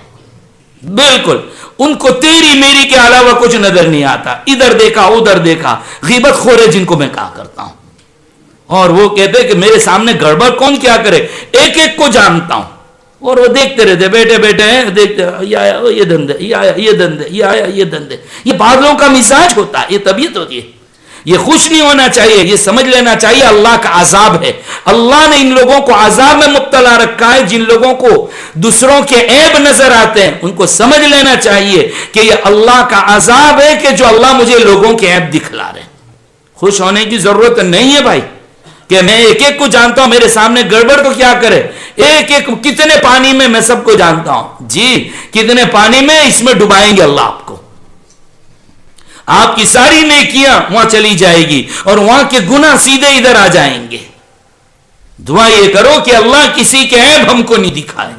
بالکل ان کو تیری میری کے علاوہ کچھ نظر نہیں آتا, ادھر دیکھا ادھر دیکھا. غیبت خور ہے جن کو میں کہا کرتا ہوں, اور وہ کہتے ہیں کہ میرے سامنے گڑبڑ کون کیا کرے, ایک ایک کو جانتا ہوں. اور وہ دیکھتے رہتے, بیٹھے بیٹھے ہیں دیکھتے, یہ آیا یہ دندے, یہ آیا یہ دندے, یہ آیا یہ دندے. یہ بادلوں کا مزاج ہوتا ہے, یہ طبیعت ہوتی ہے. یہ خوش نہیں ہونا چاہیے, یہ سمجھ لینا چاہیے اللہ کا عذاب ہے. اللہ نے ان لوگوں کو عذاب میں مبتلا رکھا ہے. جن لوگوں کو دوسروں کے عیب نظر آتے ہیں ان کو سمجھ لینا چاہیے کہ یہ اللہ کا عذاب ہے کہ جو اللہ مجھے لوگوں کے عیب دکھلا رہے ہیں. خوش ہونے کی ضرورت نہیں ہے بھائی کہ میں ایک ایک کو جانتا ہوں, میرے سامنے گڑبڑ تو کیا کرے. ایک ایک کتنے پانی میں سب کو جانتا ہوں. جی کتنے پانی میں, اس میں ڈبائیں گے اللہ آپ کو. آپ کی ساری نیکیاں وہاں چلی جائے گی اور وہاں کے گناہ سیدھے ادھر آ جائیں گے. دعا یہ کرو کہ اللہ کسی کے عیب ہم کو نہیں دکھائے,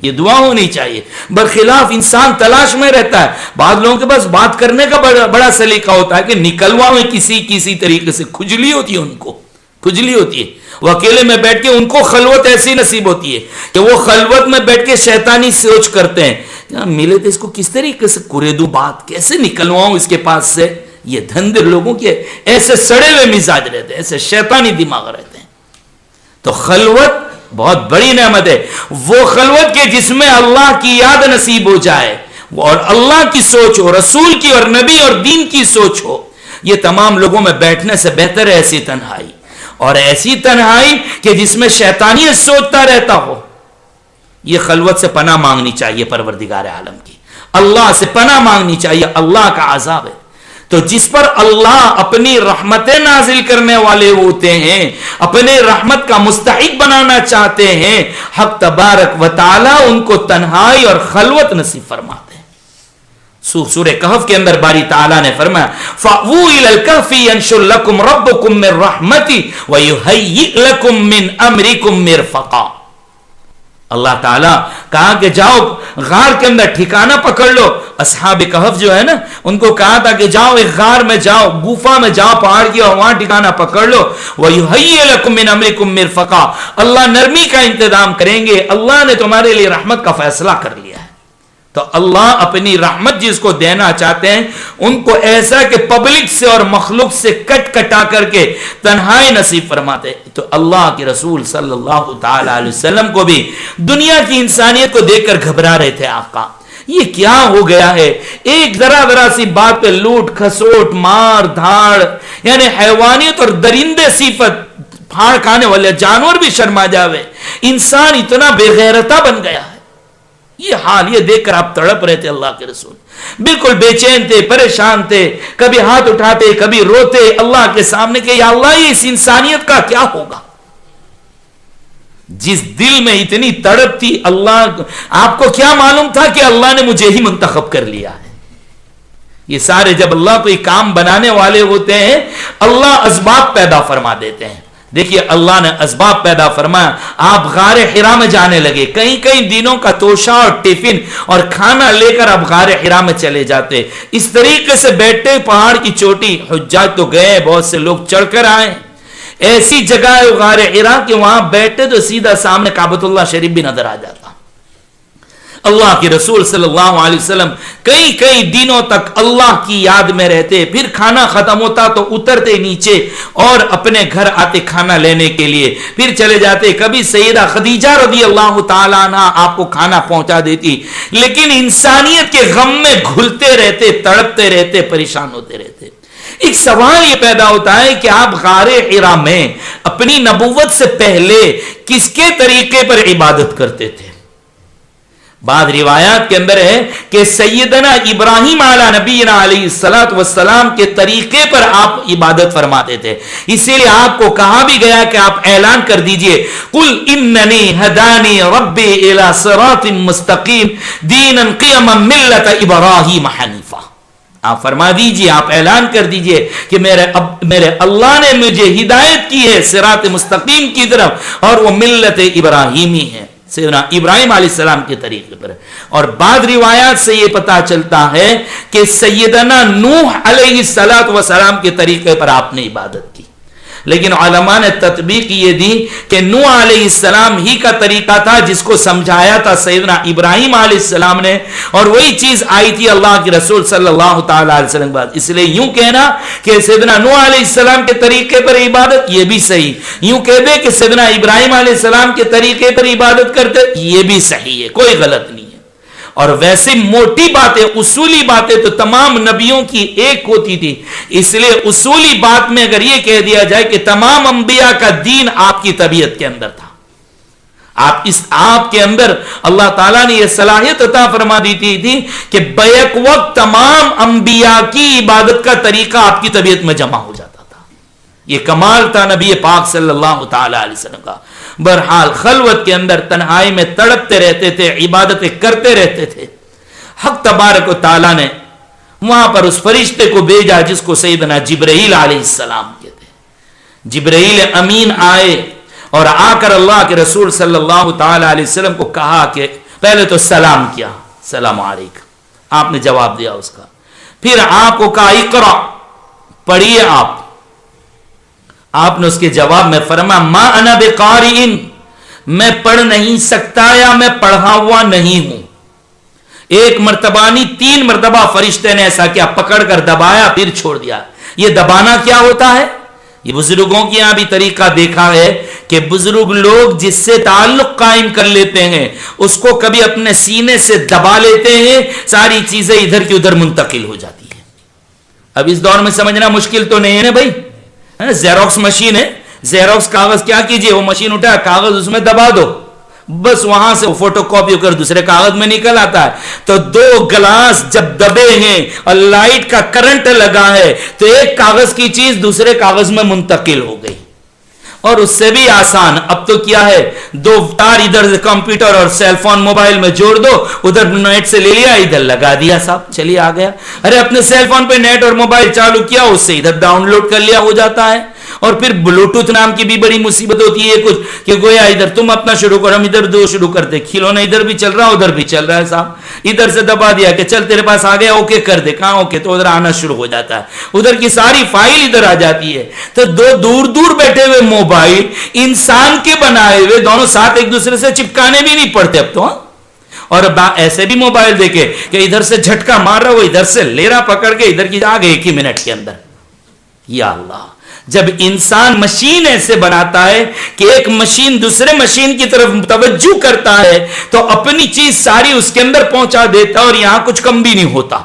یہ دعا ہونی چاہیے. برخلاف انسان تلاش میں رہتا ہے. بعض لوگوں کے پاس بات کرنے کا بڑا سلیقہ ہوتا ہے کہ نکلوا میں کسی طریقے سے کھجلی ہوتی ہے, ان کو کھجلی ہوتی ہے. وہ اکیلے میں بیٹھ کے ان کو خلوت ایسی نصیب ہوتی ہے کہ وہ خلوت میں بیٹھ کے شیطانی سوچ کرتے ہیں, ملے تو اس کو کس طریقے سے کرے دوں بات, کیسے نکلواؤں اس کے پاس سے. یہ دھندے لوگوں کے ایسے سڑے ہوئے مزاج رہتے ہیں, ایسے شیطانی دماغ رہتے ہیں. تو خلوت بہت بڑی نعمت ہے. وہ خلوت کے جس میں اللہ کی یاد نصیب ہو جائے اور اللہ کی سوچ ہو, رسول کی اور نبی اور دین کی سوچ ہو, یہ تمام لوگوں میں بیٹھنے سے بہتر ہے ایسی تنہائی. اور ایسی تنہائی کہ جس میں شیطانیت سوچتا رہتا ہو, یہ خلوت سے پناہ مانگنی چاہیے پروردگار عالم کی. اللہ سے پناہ مانگنی چاہیے, اللہ کا عذاب ہے. تو جس پر اللہ اپنی رحمتیں نازل کرنے والے ہوتے ہیں, اپنے رحمت کا مستحق بنانا چاہتے ہیں, حق تبارک و تعالی ان کو تنہائی اور خلوت نصیب فرماتے ہیں. سورہ کہف کے اندر باری تعالیٰ نے فرمایا فَأْوُوا إِلَى الْكَهْفِ يَنشُرْ لَكُمْ رَبُّكُمْ مِنْ رَحْمَتِهِ وَيُهَيِّئْ لَكُمْ مِنْ أَمْرِكُمْ مِرْفَقًا. اللہ تعالیٰ کہا کہ جاؤ غار کے اندر ٹھکانہ پکڑ لو. اصحاب کہف جو ہے نا, ان کو کہا تھا کہ جاؤ ایک غار میں جاؤ, گوفا میں جاؤ پہاڑ کی, اور وہاں ٹھکانہ پکڑ لو. وَيُهَيِّئْ لَكُمْ مِنْ أَمْرِكُمْ مِرْفَقًا. اللہ نرمی کا انتظام کریں گے. اللہ نے تمہارے لیے رحمت کا فیصلہ کر لیا ہے. تو اللہ اپنی رحمت جس کو دینا چاہتے ہیں ان کو ایسا کہ پبلک سے اور مخلوق سے کٹ کٹا کر کے تنہائی نصیب فرماتے. تو اللہ کے رسول صلی اللہ تعالی علیہ وسلم کو بھی دنیا کی انسانیت کو دیکھ کر گھبرا رہے تھے. آقا یہ کیا ہو گیا ہے, ایک ذرا سی بات پہ لوٹ کھسوٹ مار دھاڑ, یعنی حیوانیت اور درندے صفت, پھاڑ کھانے والے جانور بھی شرما جاوے, انسان اتنا بے غیرتا بن گیا ہے. یہ حال یہ دیکھ کر آپ تڑپ رہے تھے. اللہ کے رسول بالکل بے چین تھے, پریشان تھے, کبھی ہاتھ اٹھاتے کبھی روتے اللہ کے سامنے کہ یا اللہ یہ اس انسانیت کا کیا ہوگا. جس دل میں اتنی تڑپ تھی, اللہ آپ کو کیا معلوم تھا کہ اللہ نے مجھے ہی منتخب کر لیا ہے. یہ سارے جب اللہ کوئی کام بنانے والے ہوتے ہیں, اللہ اسباب پیدا فرما دیتے ہیں. دیکھیے اللہ نے اسباب پیدا فرمایا. آپ غار حرا میں جانے لگے, کئی دنوں کا توشہ اور ٹفن اور کھانا لے کر آپ غار حرا میں چلے جاتے. اس طریقے سے بیٹھے پہاڑ کی چوٹی, حجاج تو گئے, بہت سے لوگ چڑھ کر آئے. ایسی جگہ ہے غار حرا کہ وہاں بیٹھے تو سیدھا سامنے کعبۃ اللہ شریف بھی نظر آ جاتا. اللہ کے رسول صلی اللہ علیہ وسلم کئی دنوں تک اللہ کی یاد میں رہتے. پھر کھانا ختم ہوتا تو اترتے نیچے اور اپنے گھر آتے کھانا لینے کے لیے, پھر چلے جاتے. کبھی سیدہ خدیجہ رضی اللہ تعالیٰ عنہ آپ کو کھانا پہنچا دیتی. لیکن انسانیت کے غم میں گھلتے رہتے, تڑپتے رہتے, پریشان ہوتے رہتے. ایک سوال یہ پیدا ہوتا ہے کہ آپ غار حرا میں اپنی نبوت سے پہلے کس کے طریقے پر عبادت کرتے تھے. بعض روایات کے اندر ہے کہ سیدنا ابراہیم علیہ نبینا علیہ الصلوۃ والسلام کے طریقے پر آپ عبادت فرماتے تھے. اسی لیے آپ کو کہا بھی گیا کہ آپ اعلان کر دیجئے قل اننی ہدانی ربی الی صراط مستقیم دینا قیما ملت ابراہیم حنیفا. آپ فرما دیجئے، آپ اعلان کر دیجئے کہ میرے اللہ نے مجھے ہدایت کی ہے صراط مستقیم کی طرف، اور وہ ملت ابراہیمی ہے، سیدنا ابراہیم علیہ السلام کے طریقے پر۔ اور بعض روایات سے یہ پتا چلتا ہے کہ سیدنا نوح علیہ السلام کے طریقے پر آپ نے عبادت کی، لیکن علماء نے تطبیق یہ دی کہ نوح علیہ السلام ہی کا طریقہ تھا جس کو سمجھایا تھا سیدنا ابراہیم علیہ السلام نے، اور وہی چیز آئی تھی اللہ کے رسول صلی اللہ تعالی علیہ وسلم بعد۔ اس لیے یوں کہنا کہ سیدنا نوح علیہ السلام کے طریقے پر عبادت، یہ بھی صحیح، یوں کہہ دے کہ سیدنا ابراہیم علیہ السلام کے طریقے پر عبادت کرتے، یہ بھی صحیح ہے، کوئی غلط نہیں ہے۔ اور ویسے موٹی باتیں، اصولی باتیں تو تمام نبیوں کی ایک ہوتی تھی، اس لیے اصولی بات میں اگر یہ کہہ دیا جائے کہ تمام انبیاء کا دین آپ کی طبیعت کے اندر تھا، آپ کے اندر اللہ تعالیٰ نے یہ صلاحیت عطا فرما دی تھی کہ بیک وقت تمام انبیاء کی عبادت کا طریقہ آپ کی طبیعت میں جمع ہو جاتا تھا۔ یہ کمال تھا نبی پاک صلی اللہ تعالی علیہ وسلم کا۔ بہرحال خلوت کے اندر تنہائی میں تڑپتے رہتے تھے، عبادتیں کرتے رہتے تھے۔ حق تبارک و تعالیٰ نے وہاں پر اس فرشتے کو بھیجا جس کو سیدنا جبرائیل علیہ السلام کہتے ہیں۔ جبرائیل امین آئے اور آ کر اللہ کے رسول صلی اللہ تعالی علیہ وسلم کو کہا کہ پہلے تو سلام کیا، سلام علیکم، آپ نے جواب دیا اس کا، پھر آپ کو کہا اقرا، پڑھیے آپ نے اس کے جواب میں فرمایا ما انا بقارئ، میں پڑھ نہیں سکتا یا میں پڑھا ہوا نہیں ہوں۔ ایک مرتبہ نہیں، 3 مرتبہ فرشتے نے ایسا کیا، پکڑ کر دبایا پھر چھوڑ دیا۔ یہ دبانا کیا ہوتا ہے؟ یہ بزرگوں کے یہاں بھی طریقہ دیکھا ہے کہ بزرگ لوگ جس سے تعلق قائم کر لیتے ہیں اس کو کبھی اپنے سینے سے دبا لیتے ہیں، ساری چیزیں ادھر کی ادھر منتقل ہو جاتی ہیں۔ اب اس دور میں سمجھنا مشکل تو نہیں ہے بھائی، زیروکس مشین ہے، زیروکس کاغذ کیا کیجئے، وہ مشین اٹھا کاغذ اس میں دبا دو، بس وہاں سے فوٹو کاپی کر دوسرے کاغذ میں نکل آتا ہے۔ تو 2 گلاس جب دبے ہیں اور لائٹ کا کرنٹ لگا ہے تو ایک کاغذ کی چیز دوسرے کاغذ میں منتقل ہو گئی۔ اور اس سے بھی آسان اب تو کیا ہے، 2 تار ادھر سے کمپیوٹر اور سیل فون موبائل میں جوڑ دو، ادھر نیٹ سے لے لیا، ادھر لگا دیا، صاحب چلیے آ گیا۔ ارے اپنے سیل فون پہ نیٹ اور موبائل چالو کیا، اس سے ادھر ڈاؤن لوڈ کر لیا، ہو جاتا ہے۔ اور پھر بلوٹوتھ نام کی بھی بڑی مصیبت ہوتی ہے کچھ کہ گویا ادھر تم اپنا شروع کرو، ہم ادھر 2 شروع کرتے، کھلونا ادھر بھی چل رہا ادھر بھی چل رہا ہے، صاحب ادھر سے دبا دیا کہ چل تیرے پاس آ گیا، اوکے کر دے، کہاں اوکے، تو ادھر آنا شروع ہو جاتا ہے، ادھر کی ساری فائل ادھر آ جاتی ہے۔ تو 2 دور دور بیٹھے ہوئے موبائل انسان کے بنائے ہوئے دونوں ساتھ ایک دوسرے سے چپکانے بھی نہیں پڑتے اب تو، اور ایسے بھی موبائل دیکھے کہ ادھر سے جھٹکا مار رہا وہ ادھر سے لے رہا پکڑ کے، ادھر کی آ گئے 1 ہی منٹ کے اندر۔ یا اللہ، جب انسان مشین ایسے بناتا ہے کہ ایک مشین دوسرے مشین کی طرف توجہ کرتا ہے تو اپنی چیز ساری اس کے اندر پہنچا دیتا اور یہاں کچھ کم بھی نہیں ہوتا۔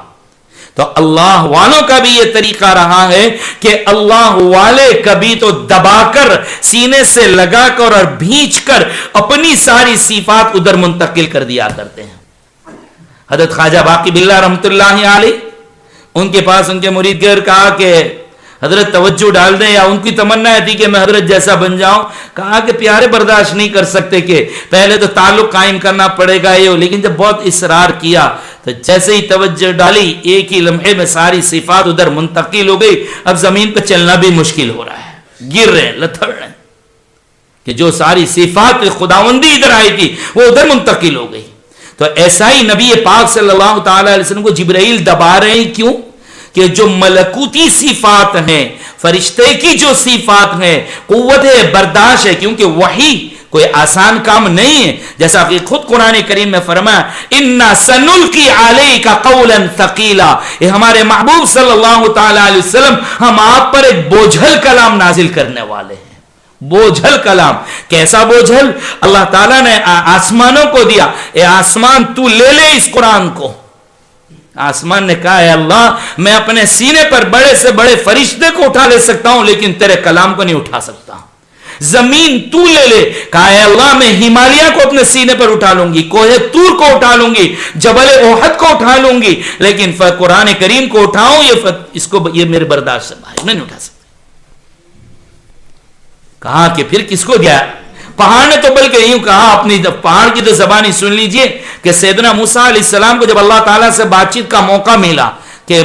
تو اللہ والوں کا بھی یہ طریقہ رہا ہے کہ اللہ والے کبھی تو دبا کر سینے سے لگا کر اور بھینچ کر اپنی ساری صفات ادھر منتقل کر دیا کرتے ہیں۔ حضرت خواجہ باقی باللہ رحمت اللہ علیہ، ان کے پاس ان کے مرید گھر کہا کہ حضرت توجہ ڈال دیں، یا ان کی تمنا تھی کہ میں حضرت جیسا بن جاؤں، کہا کہ پیارے برداشت نہیں کر سکتے کہ پہلے تو تعلق قائم کرنا پڑے گا یہ، لیکن جب بہت اصرار کیا تو جیسے ہی توجہ ڈالی ایک ہی لمحے میں ساری صفات ادھر منتقل ہو گئی۔ اب زمین پہ چلنا بھی مشکل ہو رہا ہے، گر رہے ہیں، لتھڑ رہے ہیں، کہ جو ساری صفات خداوندی ادھر آئی تھی وہ ادھر منتقل ہو گئی۔ تو ایسا ہی نبی پاک صلی اللہ تعالی علیہ وسلم کو جبرائیل دبا رہے ہیں، کیوں کہ جو ملکوتی صفات ہیں، فرشتے کی جو صفات ہیں، قوت برداشت ہے، کیونکہ وحی کوئی آسان کام نہیں ہے، جیسا کہ خود قرآن کریم میں فرمایا اِنَّا سَنُلْقِي عَلَيْكَ قَوْلًا ثَقِيلًا، یہ ہمارے محبوب صلی اللہ تعالی علیہ وسلم ہم آپ پر ایک بوجھل کلام نازل کرنے والے ہیں۔ بوجھل کلام، کیسا بوجھل؟ اللہ تعالیٰ نے آسمانوں کو دیا، اے آسمان تو لے لے اس قرآن کو۔ آسمان نے کہا اے اللہ میں اپنے سینے پر بڑے سے بڑے فرشتے کو اٹھا لے سکتا ہوں لیکن تیرے کلام کو نہیں اٹھا سکتا۔ زمین تو لے لے، کہا اے اللہ میں ہمالیہ کو اپنے سینے پر اٹھا لوں گی، کوہ طور کو اٹھا لوں گی، جبل احد کو اٹھا لوں گی، لیکن قرآن کریم کو اٹھاؤں یہ میرے برداشت سے باہر، میں نہیں اٹھا سکتا۔ کہا کہ پھر کس کو دیا؟ پہاڑ نے تو بلکہ یوں کہا، اپنی پہاڑ کی تو زبانی سن لیجئے کہ سیدنا موسیٰ علیہ السلام کو جب اللہ تعالیٰ سے بات چیت کا موقع ملا کہ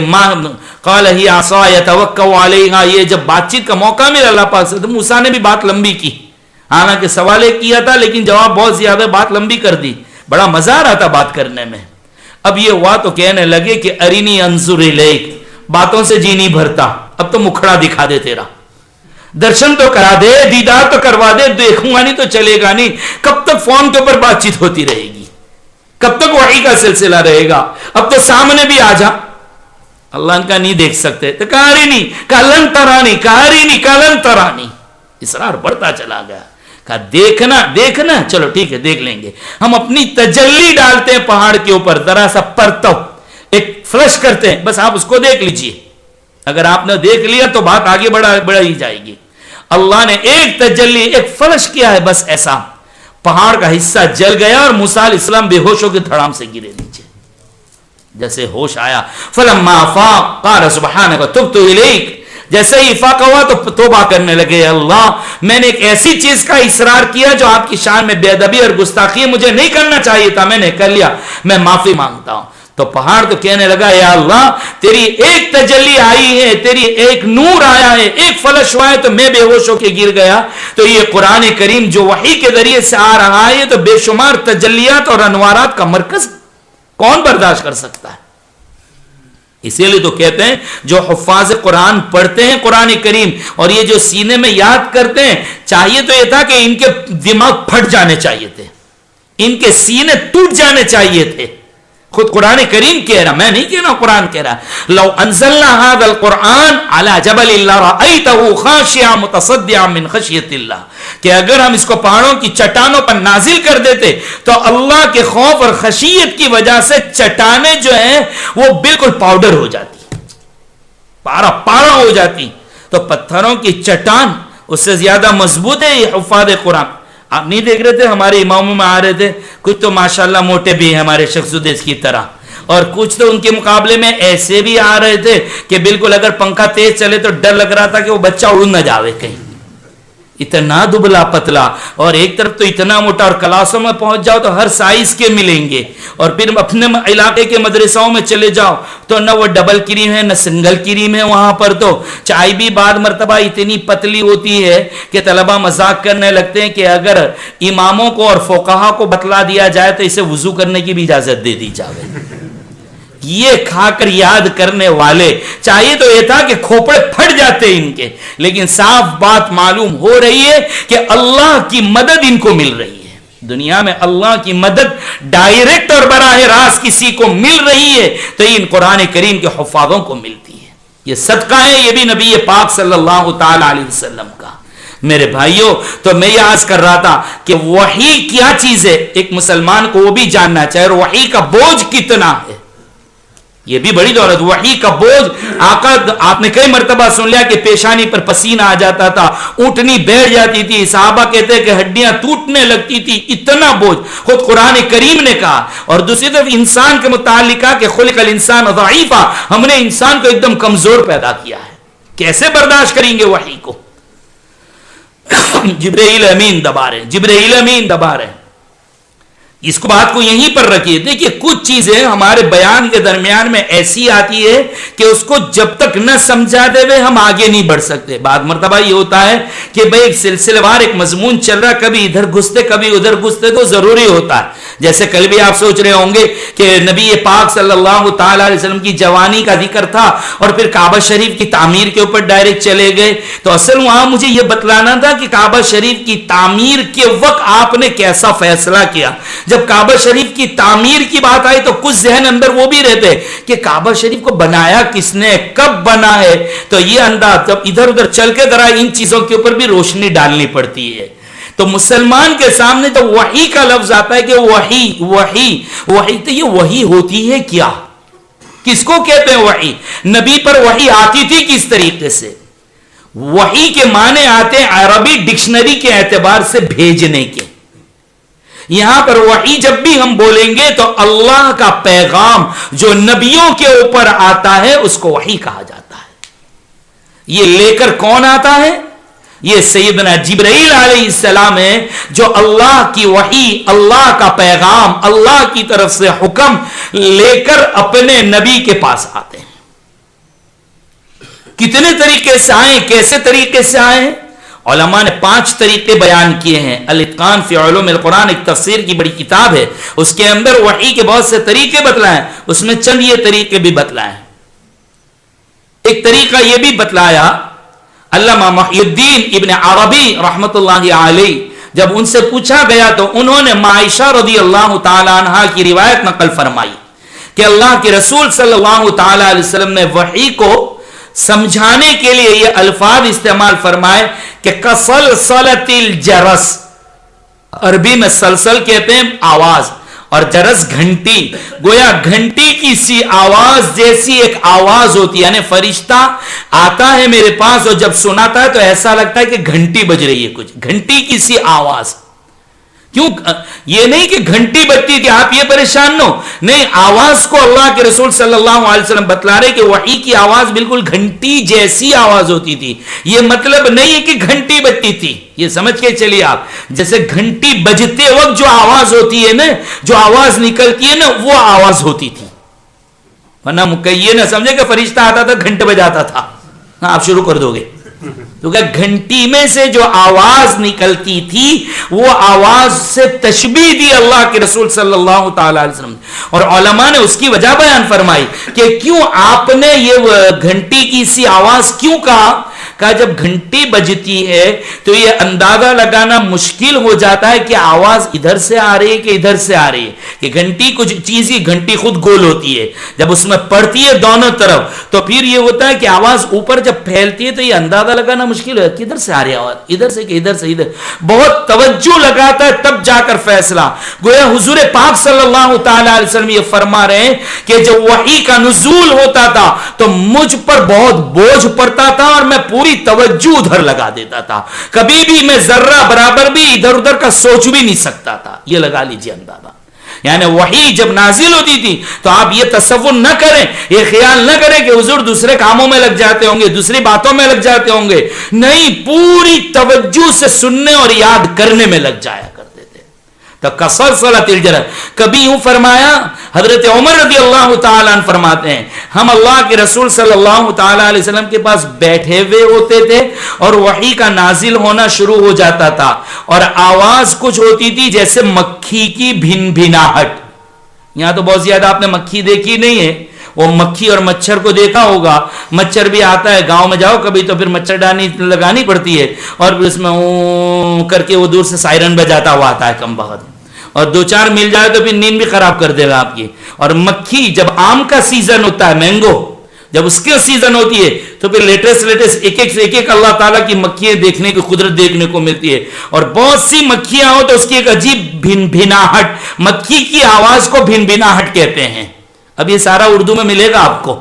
قال ہی عصای اتوکل علیہا، یہ جب بات چیت کا موقع ملا اللہ پاک سے تو موسیٰ نے بھی بات لمبی کی، حالانکہ سوال ایک کیا تھا لیکن جواب بہت زیادہ، بات لمبی کر دی، بڑا مزہ آ رہا تھا بات کرنے میں۔ اب یہ ہوا تو کہنے لگے کہ ارینی انظر الیک، باتوں سے جی نہیں بھرتا، اب تو مکھڑا دکھا دے تیرا، درشن تو کرا دے، دیدار تو کروا دے، دیکھوں گا نہیں تو چلے گا نہیں، کب تک فون کے اوپر بات چیت ہوتی رہے گی، کب تک وحی کا سلسلہ رہے گا، اب تو سامنے بھی آ جا۔ اللہ ان کا نہیں دیکھ سکتے تو کاری نہیں کالن ترانی، کاری نہیں کالن ترانی، اصرار بڑھتا چلا گیا، کہا دیکھنا دیکھنا، چلو ٹھیک ہے دیکھ لیں گے، ہم اپنی تجلی ڈالتے ہیں پہاڑ کے اوپر، ذرا سا پرتو ایک فلش کرتے ہیں، بس آپ اس کو دیکھ لیجئے، اگر آپ نے دیکھ لیا تو بات آگے بڑھا ہی جائے گی۔ اللہ نے ایک تجلی، ایک فلش کیا ہے، بس ایسا پہاڑ کا حصہ جل گیا اور موسیٰ علیہ السلام بے ہوش ہو کے دھڑام سے گرے نیچے۔ جیسے ہوش آیا، فلما افاق قال سبحانک تبت الیک، جیسے ہی افاق ہوا تو توبہ کرنے لگے، اللہ میں نے ایک ایسی چیز کا اصرار کیا جو آپ کی شان میں بے ادبی اور گستاخی، مجھے نہیں کرنا چاہیے تھا، میں نے کر لیا، میں معافی مانگتا ہوں۔ تو پہاڑ تو کہنے لگا یا اللہ تیری ایک تجلی آئی ہے، تیری ایک نور آیا ہے، ایک فلش ہوا ہے تو میں بے ہوش ہو کے گر گیا۔ تو یہ قرآن کریم جو وحی کے ذریعے سے آ رہا ہے تو بے شمار تجلیات اور انوارات کا مرکز، کون برداشت کر سکتا ہے؟ اسی لیے تو کہتے ہیں جو حفاظ قرآن پڑھتے ہیں قرآن کریم اور یہ جو سینے میں یاد کرتے ہیں، چاہیے تو یہ تھا کہ ان کے دماغ پھٹ جانے چاہیے تھے، ان کے سینے ٹوٹ جانے چاہیے تھے۔ خود قرآن کریم کہہ رہا، میں نہیں کہہ رہا، قرآن کہہ رہا، لو انزلنا هذا القرآن على جبل لرأيته خاشعا متصدعا من خشیۃ اللہ، کہ اگر ہم اس کو پہاڑوں کی چٹانوں پر نازل کر دیتے تو اللہ کے خوف اور خشیت کی وجہ سے چٹانیں جو ہیں وہ بالکل پاؤڈر ہو جاتی، پارا ہو جاتی۔ تو پتھروں کی چٹان اس سے زیادہ مضبوط ہے یہ حفاظ قرآن۔ آپ نہیں دیکھ رہے تھے ہمارے اماموں میں آ رہے تھے، کچھ تو ماشاءاللہ موٹے بھی ہیں ہمارے شخص الدیس کی طرح، اور کچھ تو ان کے مقابلے میں ایسے بھی آ رہے تھے کہ بالکل اگر پنکھا تیز چلے تو ڈر لگ رہا تھا کہ وہ بچہ اڑ نہ جاوے کہیں، اتنا دبلا پتلا، اور ایک طرف تو اتنا موٹا، اور کلاسوں میں پہنچ جاؤ تو ہر سائز کے ملیں گے، اور پھر اپنے علاقے کے مدرسوں میں چلے جاؤ تو نہ وہ ڈبل کریم ہے نہ سنگل کریم ہے، وہاں پر تو چائے بھی بعد مرتبہ اتنی پتلی ہوتی ہے کہ طلبہ مذاق کرنے لگتے ہیں کہ اگر اماموں کو اور فقہا کو بتلا دیا جائے تو اسے وضو کرنے کی بھی اجازت دے دی جائے۔ یہ کھا کر یاد کرنے والے، چاہیے تو یہ تھا کہ کھوپڑے پھٹ جاتے ان کے، لیکن صاف بات معلوم ہو رہی ہے کہ اللہ کی مدد ان کو مل رہی ہے، دنیا میں اللہ کی مدد ڈائریکٹ اور براہ راست کسی کو مل رہی ہے تو ان قرآن کریم کے حفاظوں کو ملتی ہے۔ یہ صدقہ ہے، یہ بھی نبی پاک صلی اللہ تعالی علیہ وسلم کا۔ میرے بھائیوں، تو میں یہ عرض کر رہا تھا کہ وحی کیا چیز ہے، ایک مسلمان کو وہ بھی جاننا چاہیے، اور وحی کا بوجھ کتنا ہے، یہ بھی بڑی دولت۔ وحی کا بوجھ، آقا آپ نے کئی مرتبہ سن لیا کہ پیشانی پر پسینہ آ جاتا تھا، اونٹنی بیٹھ جاتی تھی، صحابہ کہتے ہیں کہ ہڈیاں ٹوٹنے لگتی تھی، اتنا بوجھ خود قرآن کریم نے کہا۔ اور دوسری طرف انسان کے متعلق کہا کہ خلق الانسان ضعیفا، ہم نے انسان کو ایک دم کمزور پیدا کیا ہے، کیسے برداشت کریں گے وحی کو؟ جبرائیل امین دبا رہے، جبرائیل امین دبا رہے، اس کو بات کو یہیں پر رکھیے۔ دیکھیے کچھ چیزیں ہمارے بیان کے درمیان میں ایسی آتی ہے کہ اس کو جب تک نہ سمجھا دے ہوئے ہم آگے نہیں بڑھ سکتے۔ بعد مرتبہ یہ ہوتا ہے کہ بھئی ایک سلسلے وار ایک مضمون چل رہا، کبھی ادھر گھستے کبھی ادھر گھستے، تو ضروری ہوتا ہے۔ جیسے کل بھی آپ سوچ رہے ہوں گے کہ نبی پاک صلی اللہ تعالی علیہ وسلم کی جوانی کا ذکر تھا اور پھر کعبہ شریف کی تعمیر کے اوپر ڈائریکٹ چلے گئے، تو اصل وہاں مجھے یہ بتلانا تھا کہ کعبہ شریف کی تعمیر کے وقت آپ نے کیسا فیصلہ کیا۔ جب کعبہ شریف کی تعمیر کی بات آئی تو کچھ ذہن اندر وہ بھی رہتے کہ کعبہ شریف کو بنایا کس نے، کب بنا ہے، تو یہ انداز جب ادھر ادھر چل کے ذرا ان چیزوں کے اوپر بھی روشنی ڈالنی پڑتی ہے۔ تو مسلمان کے سامنے تو وحی کا لفظ آتا ہے کہ وحی وحی وحی، تو یہ وحی ہوتی ہے کیا، کس کو کہتے ہیں وحی؟ نبی پر وحی آتی تھی کس طریقے سے؟ وحی کے معنی آتے ہیں عربی ڈکشنری کے اعتبار سے بھیجنے کے۔ یہاں پر وحی جب بھی ہم بولیں گے تو اللہ کا پیغام جو نبیوں کے اوپر آتا ہے اس کو وحی کہا جاتا ہے۔ یہ لے کر کون آتا ہے؟ یہ سیدنا جبرائیل علیہ السلام ہے، جو اللہ کی وحی، اللہ کا پیغام، اللہ کی طرف سے حکم لے کر اپنے نبی کے پاس آتے ہیں۔ کتنے طریقے سے آئے, کیسے طریقے سے آئے؟ علماء نے 5 طریقے بیان کیے ہیں. الاتقان فی علوم القرآن ایک تفسیر کی بڑی کتاب ہے, اس کے اندر وحی کے بہت سے طریقے بتلائے, اس میں چند یہ طریقے بھی بتلائے. ایک طریقہ یہ بھی بتلایا علامہ محی الدین ابن عربی رحمت اللہ علیہ, جب ان سے پوچھا گیا تو انہوں نے عائشہ رضی اللہ تعالی عنہا کی روایت نقل فرمائی کہ اللہ کے رسول صلی اللہ تعالی علیہ وسلم نے وحی کو سمجھانے کے لیے یہ الفاظ استعمال فرمائے کہ کسلسلۃ الجرس, عربی میں سلسل کہتے ہیں آواز, اور جرس گھنٹی, گویا گھنٹی کی سی آواز جیسی ایک آواز ہوتی ہے. یعنی فرشتہ آتا ہے میرے پاس اور جب سناتا ہے تو ایسا لگتا ہے کہ گھنٹی بج رہی ہے, کچھ گھنٹی کی سی آواز. کیوں؟ یہ نہیں کہ گھنٹی بجتی تھی آپ یہ پریشان نہ ہو, نہیں, آواز کو اللہ کے رسول صلی اللہ علیہ وسلم بتلا رہے کہ وحی کی آواز بالکل گھنٹی جیسی آواز ہوتی تھی. یہ مطلب نہیں ہے کہ گھنٹی بجتی تھی, یہ سمجھ کے چلیے آپ, جیسے گھنٹی بجتے وقت جو آواز ہوتی ہے نا, جو آواز نکلتی ہے نا, وہ آواز ہوتی تھی. ورنہ یہ نہ سمجھے کہ فرشتہ آتا تھا گھنٹے بجاتا تھا. ہاں آپ شروع کر دو گے, کیونکہ گھنٹی میں سے جو آواز نکلتی تھی وہ آواز سے تشبیہ دی اللہ کے رسول صلی اللہ تعالی علیہ وسلم, اور علماء نے اس کی وجہ بیان فرمائی کہ کیوں آپ نے یہ گھنٹی کی سی آواز کیوں کہا. جب گھنٹی بجتی ہے تو یہ اندازہ لگانا مشکل ہو جاتا ہے کہ آواز ادھر سے آ رہی ہے کہ ادھر سے آ رہی ہے, کہ گھنٹی کچھ چیز ہی, گھنٹی خود گول ہوتی ہے, جب اس میں پڑتی ہے دونوں طرف تو پھر یہ ہوتا ہے کہ آواز اوپر جب پھیلتی ہے تو یہ اندازہ لگانا مشکل ہے کدھر سے آ رہی ہے آواز, ادھر سے کہ ادھر سے ادھر. بہت توجہ لگاتا ہے تب جا کر فیصلہ. گویا حضور پاک صلی اللہ تعالی علیہ وسلم یہ فرما رہے ہیں کہ جب وحی کا نزول ہوتا تھا تو مجھ پر بہت بوجھ پڑتا تھا اور میں پوری توجہ ادھر لگا دیتا تھا, کبھی بھی میں ذرہ برابر بھی ادھر ادھر کا سوچ بھی نہیں سکتا تھا. یہ لگا لیجیے اندازہ. یعنی وحی جب نازل ہوتی تھی تو آپ یہ تصور نہ کریں, یہ خیال نہ کریں کہ حضور دوسرے کاموں میں لگ جاتے ہوں گے, دوسری باتوں میں لگ جاتے ہوں گے, نہیں, پوری توجہ سے سننے اور یاد کرنے میں لگ جایا کرتے تھے. تو کسلسلۃ الجرس, کبھی یوں فرمایا, حضرت عمر رضی اللہ تعالیٰ عنہ فرماتے ہیں ہم اللہ کے رسول صلی اللہ تعالیٰ علیہ وسلم کے پاس بیٹھے ہوئے ہوتے تھے اور وحی کا نازل ہونا شروع ہو جاتا تھا, اور آواز کچھ ہوتی تھی جیسے مکھی کی بھن بھناہٹ. یہاں تو بہت زیادہ آپ نے مکھی دیکھی نہیں ہے, وہ مکھی اور مچھر کو دیکھا ہوگا, مچھر بھی آتا ہے, گاؤں میں جاؤ کبھی تو پھر مچھردانی لگانی پڑتی ہے اور پھر اس میں اوں کر کے وہ دور سے سائرن بجاتا ہوا آتا ہے کم بخت, اور 2-4 مل جائے تو پھر نیند بھی خراب کر دے گا آپ کی. اور مکھی جب آم کا سیزن ہوتا ہے, مینگو جب اس کی سیزن ہوتی ہے تو پھر لیٹسٹ ایک اللہ تعالیٰ کی مکھیاں دیکھنے کی قدرت دیکھنے کو ملتی ہے, اور بہت سی مکھیاں ہو تو اس کی ایک عجیب بھن بھناہٹ, مکھی کی آواز کو بھن بھناہٹ کہتے ہیں. اب یہ سارا اردو میں ملے گا آپ کو,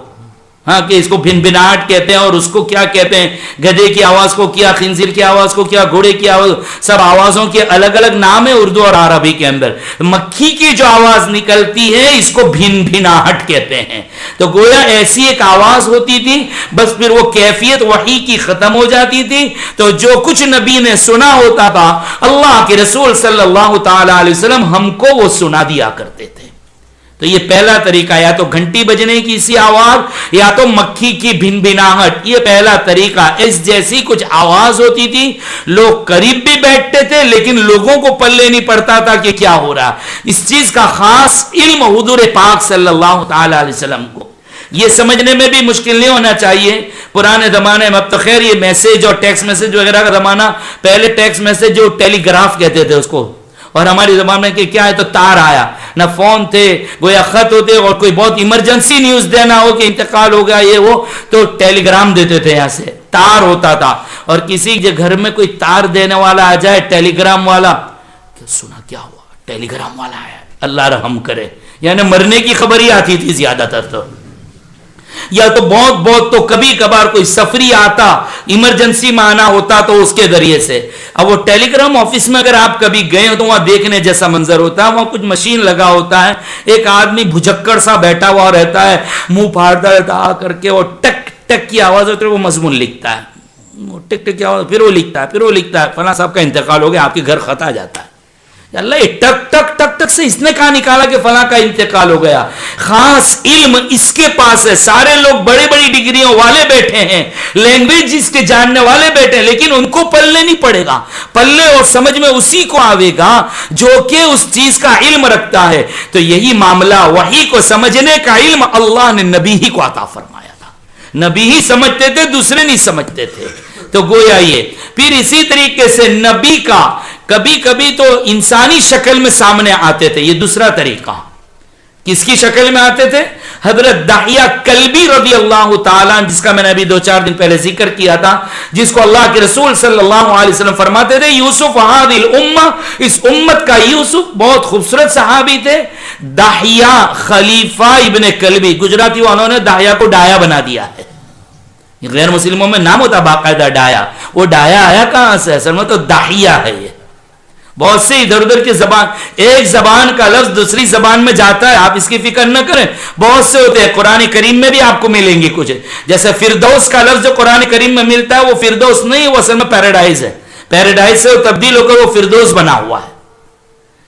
ہاں, کہ اس کو بھن بھناہٹ کہتے ہیں, اور اس کو کیا کہتے ہیں, گدھے کی آواز کو کیا, خنزیر کی آواز کو کیا, گھوڑے کی آواز, سب آوازوں کے الگ الگ نام ہے اردو اور عربی کے اندر. مکھی کی جو آواز نکلتی ہے اس کو بھن بھناہٹ کہتے ہیں. تو گویا ایسی ایک آواز ہوتی تھی, بس پھر وہ کیفیت وحی کی ختم ہو جاتی تھی, تو جو کچھ نبی نے سنا ہوتا تھا اللہ کے رسول صلی اللہ تعالی علیہ وسلم ہم کو وہ سنا دیا کرتے تھے. تو یہ پہلا طریقہ, یا تو گھنٹی بجنے کی سی آواز یا تو مکھی کی بھن بھناہٹ, یہ پہلا طریقہ. اس جیسی کچھ آواز ہوتی تھی, لوگ قریب بھی بیٹھتے تھے لیکن لوگوں کو پلے نہیں پڑتا تھا کہ کیا ہو رہا. اس چیز کا خاص علم حضور پاک صلی اللہ تعالی علیہ وسلم کو, یہ سمجھنے میں بھی مشکل نہیں ہونا چاہیے. پرانے زمانے میں, اب تو خیر یہ میسج اور ٹیکسٹ میسج وغیرہ کا زمانہ, پہلے ٹیکسٹ میسج جو ٹیلی گراف کہتے تھے اس کو, اور ہماری زبان میں کہ کیا ہے تو تار آیا, نہ فون تھے, گویا خط ہوتے, اور کوئی بہت ایمرجنسی نیوز دینا ہو کہ انتقال ہو گیا یہ وہ تو ٹیلی گرام دیتے تھے, یہاں سے تار ہوتا تھا. اور کسی کے گھر میں کوئی تار دینے والا آ جائے, ٹیلی گرام والا, کہ سنا کیا ہوا, ٹیلی گرام والا آیا, اللہ رحم کرے, یعنی مرنے کی خبر ہی آتی تھی زیادہ تر. تو یا تو بہت تو کبھی کبھار کوئی سفری آتا, ایمرجنسی میں آنا ہوتا تو اس کے ذریعے سے. اب وہ ٹیلی گرام آفس میں اگر آپ کبھی گئے ہو تو وہاں دیکھنے جیسا منظر ہوتا ہے, وہاں کچھ مشین لگا ہوتا ہے, ایک آدمی بھجکڑ سا بیٹھا ہوا رہتا ہے, منہ پھاڑتا رہتا آ کر کے, اور ٹک ٹک کی آواز ہوتی ہے, وہ مضمون لکھتا ہے, ٹک ٹک کی آواز, پھر وہ لکھتا ہے, فلاں صاحب کا انتقال ہو گیا, آپ کے گھر خط آ جاتا ہے. اللہ یہ ٹک ٹک ٹک ٹک سے اس نے کہا نکالا کہ فلاں کا انتقال ہو گیا. خاص علم اس کے پاس ہے. سارے لوگ بڑی بڑی ڈگریوں والے بیٹھے ہیں, لینگویج اس کے جاننے والے بیٹھے ہیں, لیکن ان کو پلے نہیں پڑے گا. پلے اور سمجھ میں اسی کو آئے گا جو کہ اس چیز کا علم رکھتا ہے. تو یہی معاملہ, وحی کو سمجھنے کا علم اللہ نے نبی ہی کو عطا فرمایا تھا. نبی ہی سمجھتے تھے, دوسرے نہیں سمجھتے تھے. تو گویا یہ پھر اسی طریقے سے نبی کا کبھی کبھی تو انسانی شکل میں سامنے آتے تھے. یہ دوسرا طریقہ. کس کی شکل میں آتے تھے؟ حضرت داحیہ کلبی رضی اللہ تعالیٰ, جس کا میں نے ابھی 2-4 دن پہلے ذکر کیا تھا, جس کو اللہ کے رسول صلی اللہ علیہ وسلم فرماتے تھے یوسف هذه الامہ, اس امت کا یوسف. بہت خوبصورت صحابی تھے. داحیہ خلیفہ ابن کلبی, گجراتی والوں نے داحیہ کو ڈایا بنا دیا ہے. غیر مسلموں میں نام ہوتا باقاعدہ ڈایا. وہ ڈایا آیا کہاں سے؟ اصل میں تو داحیہ ہے. یہ بہت سے ادھر ادھر کی زبان, ایک زبان کا لفظ دوسری زبان میں جاتا ہے, آپ اس کی فکر نہ کریں. بہت سے ہوتے ہیں, قرآن کریم میں بھی آپ کو ملیں گے کچھ. جیسے فردوس کا لفظ جو قرآن کریم میں ملتا ہے, وہ فردوس نہیں, وہ اصل میں پیراڈائز ہے. پیراڈائز سے وہ تبدیل ہو کر وہ فردوس بنا ہوا ہے.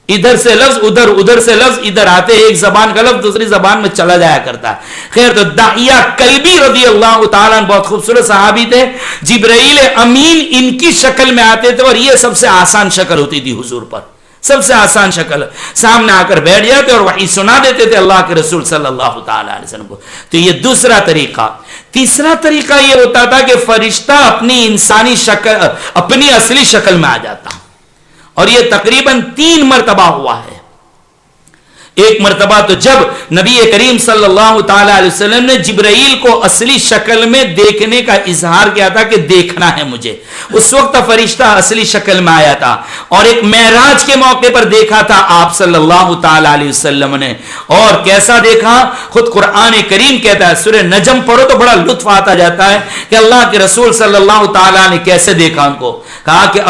ادھر سے لفظ ادھر, ادھر سے لفظ ادھر آتے, ایک زبان کا لفظ دوسری زبان میں چلا جایا کرتا ہے. خیر, تو داحیہ کلبی رضی اللہ تعالیٰ بہت خوبصورت صحابی تھے. جبرائیل امین ان کی شکل میں آتے تھے, اور یہ سب سے آسان شکل ہوتی تھی حضور پر. سب سے آسان شکل, سامنے آ کر بیٹھ جاتے اور وحی سنا دیتے تھے اللہ کے رسول صلی اللہ تعالیٰ علیہ وسلم کو. تو یہ دوسرا طریقہ. تیسرا طریقہ یہ ہوتا تھا کہ فرشتہ اپنی انسانی شکل, اپنی اصلی شکل میں آ جاتا, اور یہ تقریباً 3 مرتبہ ہوا ہے. ایک مرتبہ تو جب نبی کریم صلی اللہ تعالی علیہ وسلم نے جبرائیل کو اصلی شکل میں دیکھنے کا اظہار کیا تھا کہ دیکھنا ہے مجھے, اس وقت فرشتہ اصلی شکل میں آیا تھا. اور ایک معراج کے موقع پر دیکھا تھا آپ صلی اللہ تعالی علیہ وسلم نے. اور کیسا دیکھا؟ خود قرآن کریم کہتا ہے, سورہ نجم پڑھو تو بڑا لطف آتا جاتا ہے کہ اللہ کے رسول صلی اللہ تعالی نے کیسے دیکھا ان کو. کہا کہ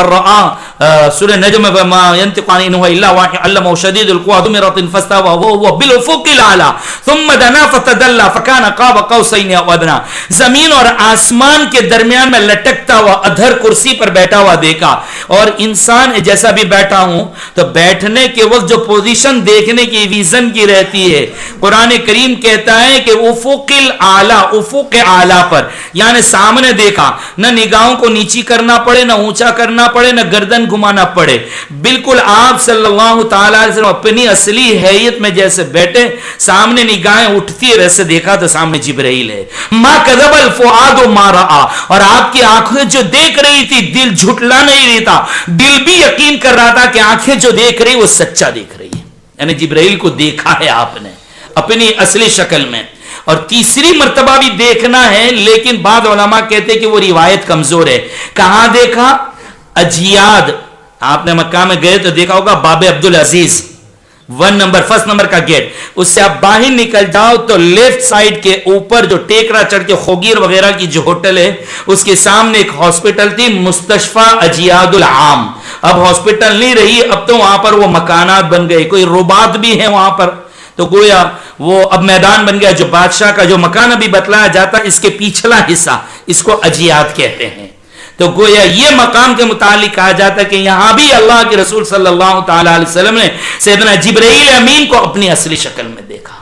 سورہ نجم ما ينطق عن الهوى الا وحي علمه شديد القوى ذو مرة فاستوى وهو بالافق الاعلى ثم دنا فتدلى فكان قاب قوسين او ادنى. زمین اور آسمان کے درمیان میں لٹکتا ہوا ادھر کرسی پر بیٹھا ہوا دیکھا. اور انسان جیسا بھی بیٹھا ہوں تو بیٹھنے کے وقت جو پوزیشن دیکھنے کی ویژن کی رہتی ہے, قرآن کریم کہتا ہے کہ افق الاعلى, افق اعلی پر, یعنی سامنے دیکھا, نہ نگاہوں کو نیچی کرنا پڑے, نہ اونچا کرنا پڑے, نہ گردن گھمانا پڑے. بالکل آپ صلی اللہ تعالی علیہ وسلم اپنی اصلی حیت میں جیسے بیٹھے, سامنے نگاہیں اٹھتی ہے, ویسے دیکھا تو سامنے جبرائیل ہے. ما کذب الفؤاد ما رأى, اور آپ کی آنکھیں جو دیکھ رہی تھی دل جھٹلا نہیں رہی تھا, دل بھی یقین کر رہا تھا کہ آنکھیں جو دیکھ رہی وہ سچا دیکھ رہی ہے. یعنی جبرائیل کو دیکھا ہے آپ نے اپنی اصلی شکل میں. اور تیسری مرتبہ بھی دیکھنا ہے, لیکن بعض علماء کہتے ہیں کہ وہ روایت کمزور ہے. کہاں دیکھا؟ اجیاد. آپ نے مکہ میں گئے تو دیکھا ہوگا باب عبدالعزیز, 1 نمبر کا گیٹ, اس سے آپ باہر نکل جاؤ تو لیفٹ سائڈ کے اوپر جو ٹیکرا چڑھ کے خوگیر وغیرہ کی جو ہوٹل ہے, اس کے سامنے ایک ہاسپٹل تھی, مستشفى اجیاد العام. اب ہاسپٹل نہیں رہی, اب تو وہاں پر وہ مکانات بن گئے, کوئی رباط بھی ہے وہاں پر. تو گویا وہ اب میدان بن گیا. جو بادشاہ کا جو مکان ابھی بتلایا جاتا ہے, اس کے پچھلا حصہ, اس کو اجیاد کہتے ہیں. تو گویا یہ مقام کے متعلق کہا جاتا ہے کہ یہاں بھی اللہ کے رسول صلی اللہ تعالی علیہ وسلم نے سیدنا جبرائیل امین کو اپنی اصلی شکل میں دیکھا.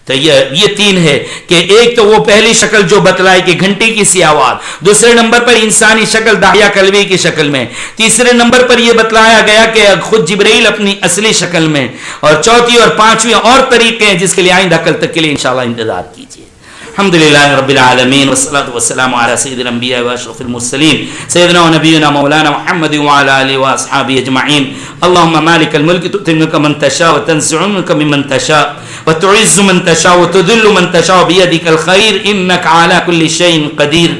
تو یہ 3 ہے کہ ایک تو وہ پہلی شکل جو بتلائی کہ گھنٹی کی سی آواز, دوسرے نمبر پر انسانی شکل داحیہ کلبی کی شکل میں, تیسرے نمبر پر یہ بتلایا گیا کہ خود جبرائیل اپنی اصلی شکل میں, اور چوتھی اور پانچویں اور طریقے ہیں جس کے لیے آئندہ کل تک کے لیے انشاءاللہ انتظار کیجیے. الحمدللہ رب العالمین والصلاة والسلام علی سید الانبیاء واشرف المرسلین سیدنا و نبینا مولانا محمد وعلى آلہ واصحابہ اجمعین. اللہم مالک الملک تؤتی الملک من تشاء وتنزع الملک ممن تشاء وتعز من تشاء وتذل من تشاء بیدک الخیر انک علی کل شیء قدیر.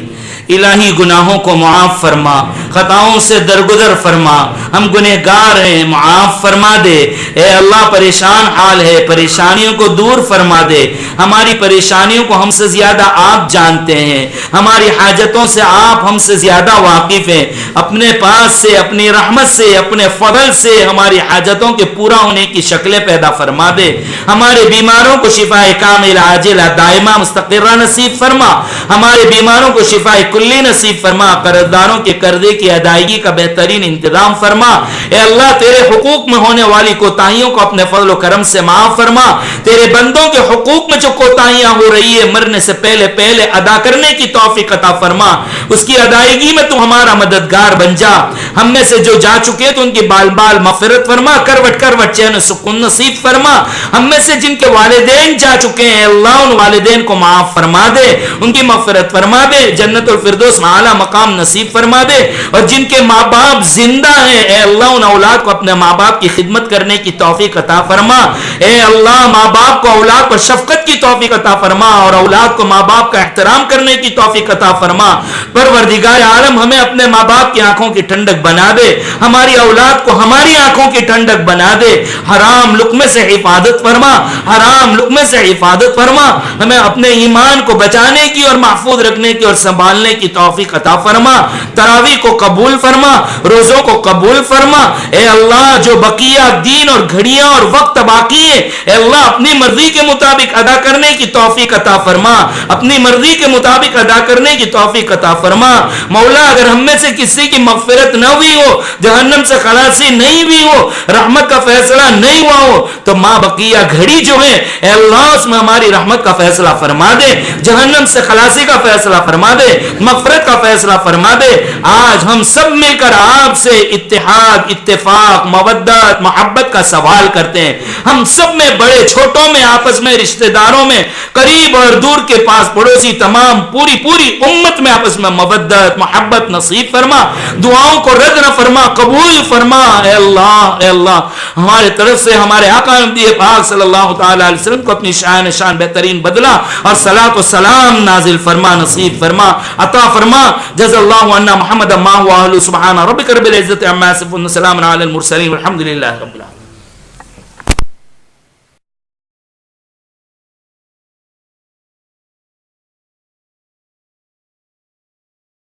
الہی گناہوں کو معاف فرما, خطاؤں سے درگزر فرما, ہم گنہگار ہیں, معاف فرما دے. اے اللہ پریشان حال ہے, پریشانیوں کو دور فرما دے. ہماری پریشانیوں کو ہم سے زیادہ آپ جانتے ہیں, ہماری حاجتوں سے آپ ہم سے زیادہ واقف ہیں. اپنے پاس سے, اپنی رحمت سے, اپنے فضل سے ہماری حاجتوں کے پورا ہونے کی شکلیں پیدا فرما دے. ہمارے بیماروں کو شفا کاملہ عاجلہ دائمہ مستقرہ نصیب فرما. ہمارے بیماروں کو شفا کلی نصیب فرما. قرضداروں کے قرضے کی کی ادائیگی کا بہترین انتظام فرما. اے اللہ تیرے حقوق میں ہونے والی کوتاہیوں کو اپنے فضل و کرم سے معاف فرما. تیرے بندوں کے حقوق میں جو کوتاہیاں ہو رہی ہے مرنے سے پہلے پہلے ادا کرنے کی توفیق عطا فرما. اس کی ادائیگی میں تو ہمارا مددگار بن جا. ہم میں سے جو جا چکے تو ان کی بال بال مغفرت فرما, کروٹ کروٹ چین سکون نصیب فرما. ہم میں سے جن کے والدین جا چکے ہیں اللہ ان والدین کو معاف فرما دے, ان کی مغفرت فرما دے, جنت الفردوس میں اعلیٰ مقام نصیب فرما دے. اور جن کے ماں باپ زندہ ہیں اے اللہ ان اولاد کو اپنے ماں باپ کی خدمت کرنے کی توفیق عطا فرما. اے اللہ ماں باپ کو اولاد پر شفقت کی توفیق عطا فرما اور اولاد کو ماں باپ کا احترام کرنے کی توفیق عطا فرما. پروردگار عالم ہمیں اپنے ماں باپ کی آنکھوں کی ٹھنڈک بنا دے, ہماری اولاد کو ہماری آنکھوں کی ٹھنڈک بنا دے. حرام لقمے سے حفاظت فرما, حرام لقمے سے حفاظت فرما. ہمیں اپنے ایمان کو بچانے کی اور محفوظ رکھنے کی اور سنبھالنے کی توفیق عطا فرما. تراویح کو قبول فرما, روزوں کو قبول فرما. اے اللہ جو بقیہ دین اور گھڑیاں اور وقت باقی ہے اے اللہ اپنی مرضی کے مطابق ادا کرنے کی توفیق عطا فرما, اپنی مرضی کے مطابق ادا کرنے کی توفیق عطا فرما. مولا اگر ہم میں سے کسی کی مغفرت نہ ہوئی ہو, جہنم سے خلاصی نہیں ہوئی ہو, رحمت کا فیصلہ نہیں ہوا ہو تو ماں بقیہ گھڑی جو ہے اے اللہ اس میں ہماری رحمت کا فیصلہ فرما دے, جہنم سے خلاصی کا فیصلہ فرما دے, مغفرت کا فیصلہ فرما دے. آج ہم سب مل کر آپ سے اتحاد, اتفاق, مودت, محبت کا سوال کرتے ہیں. ہم سب میں بڑے چھوٹوں میں آپس میں رشتہ داروں میں قریب اور دور کے پاس پڑوسی تمام پوری امت میں آپس میں مودت محبت نصیب فرما. دعاؤں کو رد نہ فرما, قبول فرما. اے اللہ ہمارے طرف سے ہمارے آقا نبی پاک صلی اللہ تعالی علیہ وسلم کو اپنی شان بہترین بدلہ اور صلاۃ و سلام نازل فرما, نصیب فرما, عطا فرما. جزا اللہ عنا محمد ما هو اهل سبحان ربک رب العزت عما یصفون, سلام علی المرسلین والحمد للہ رب العالمین.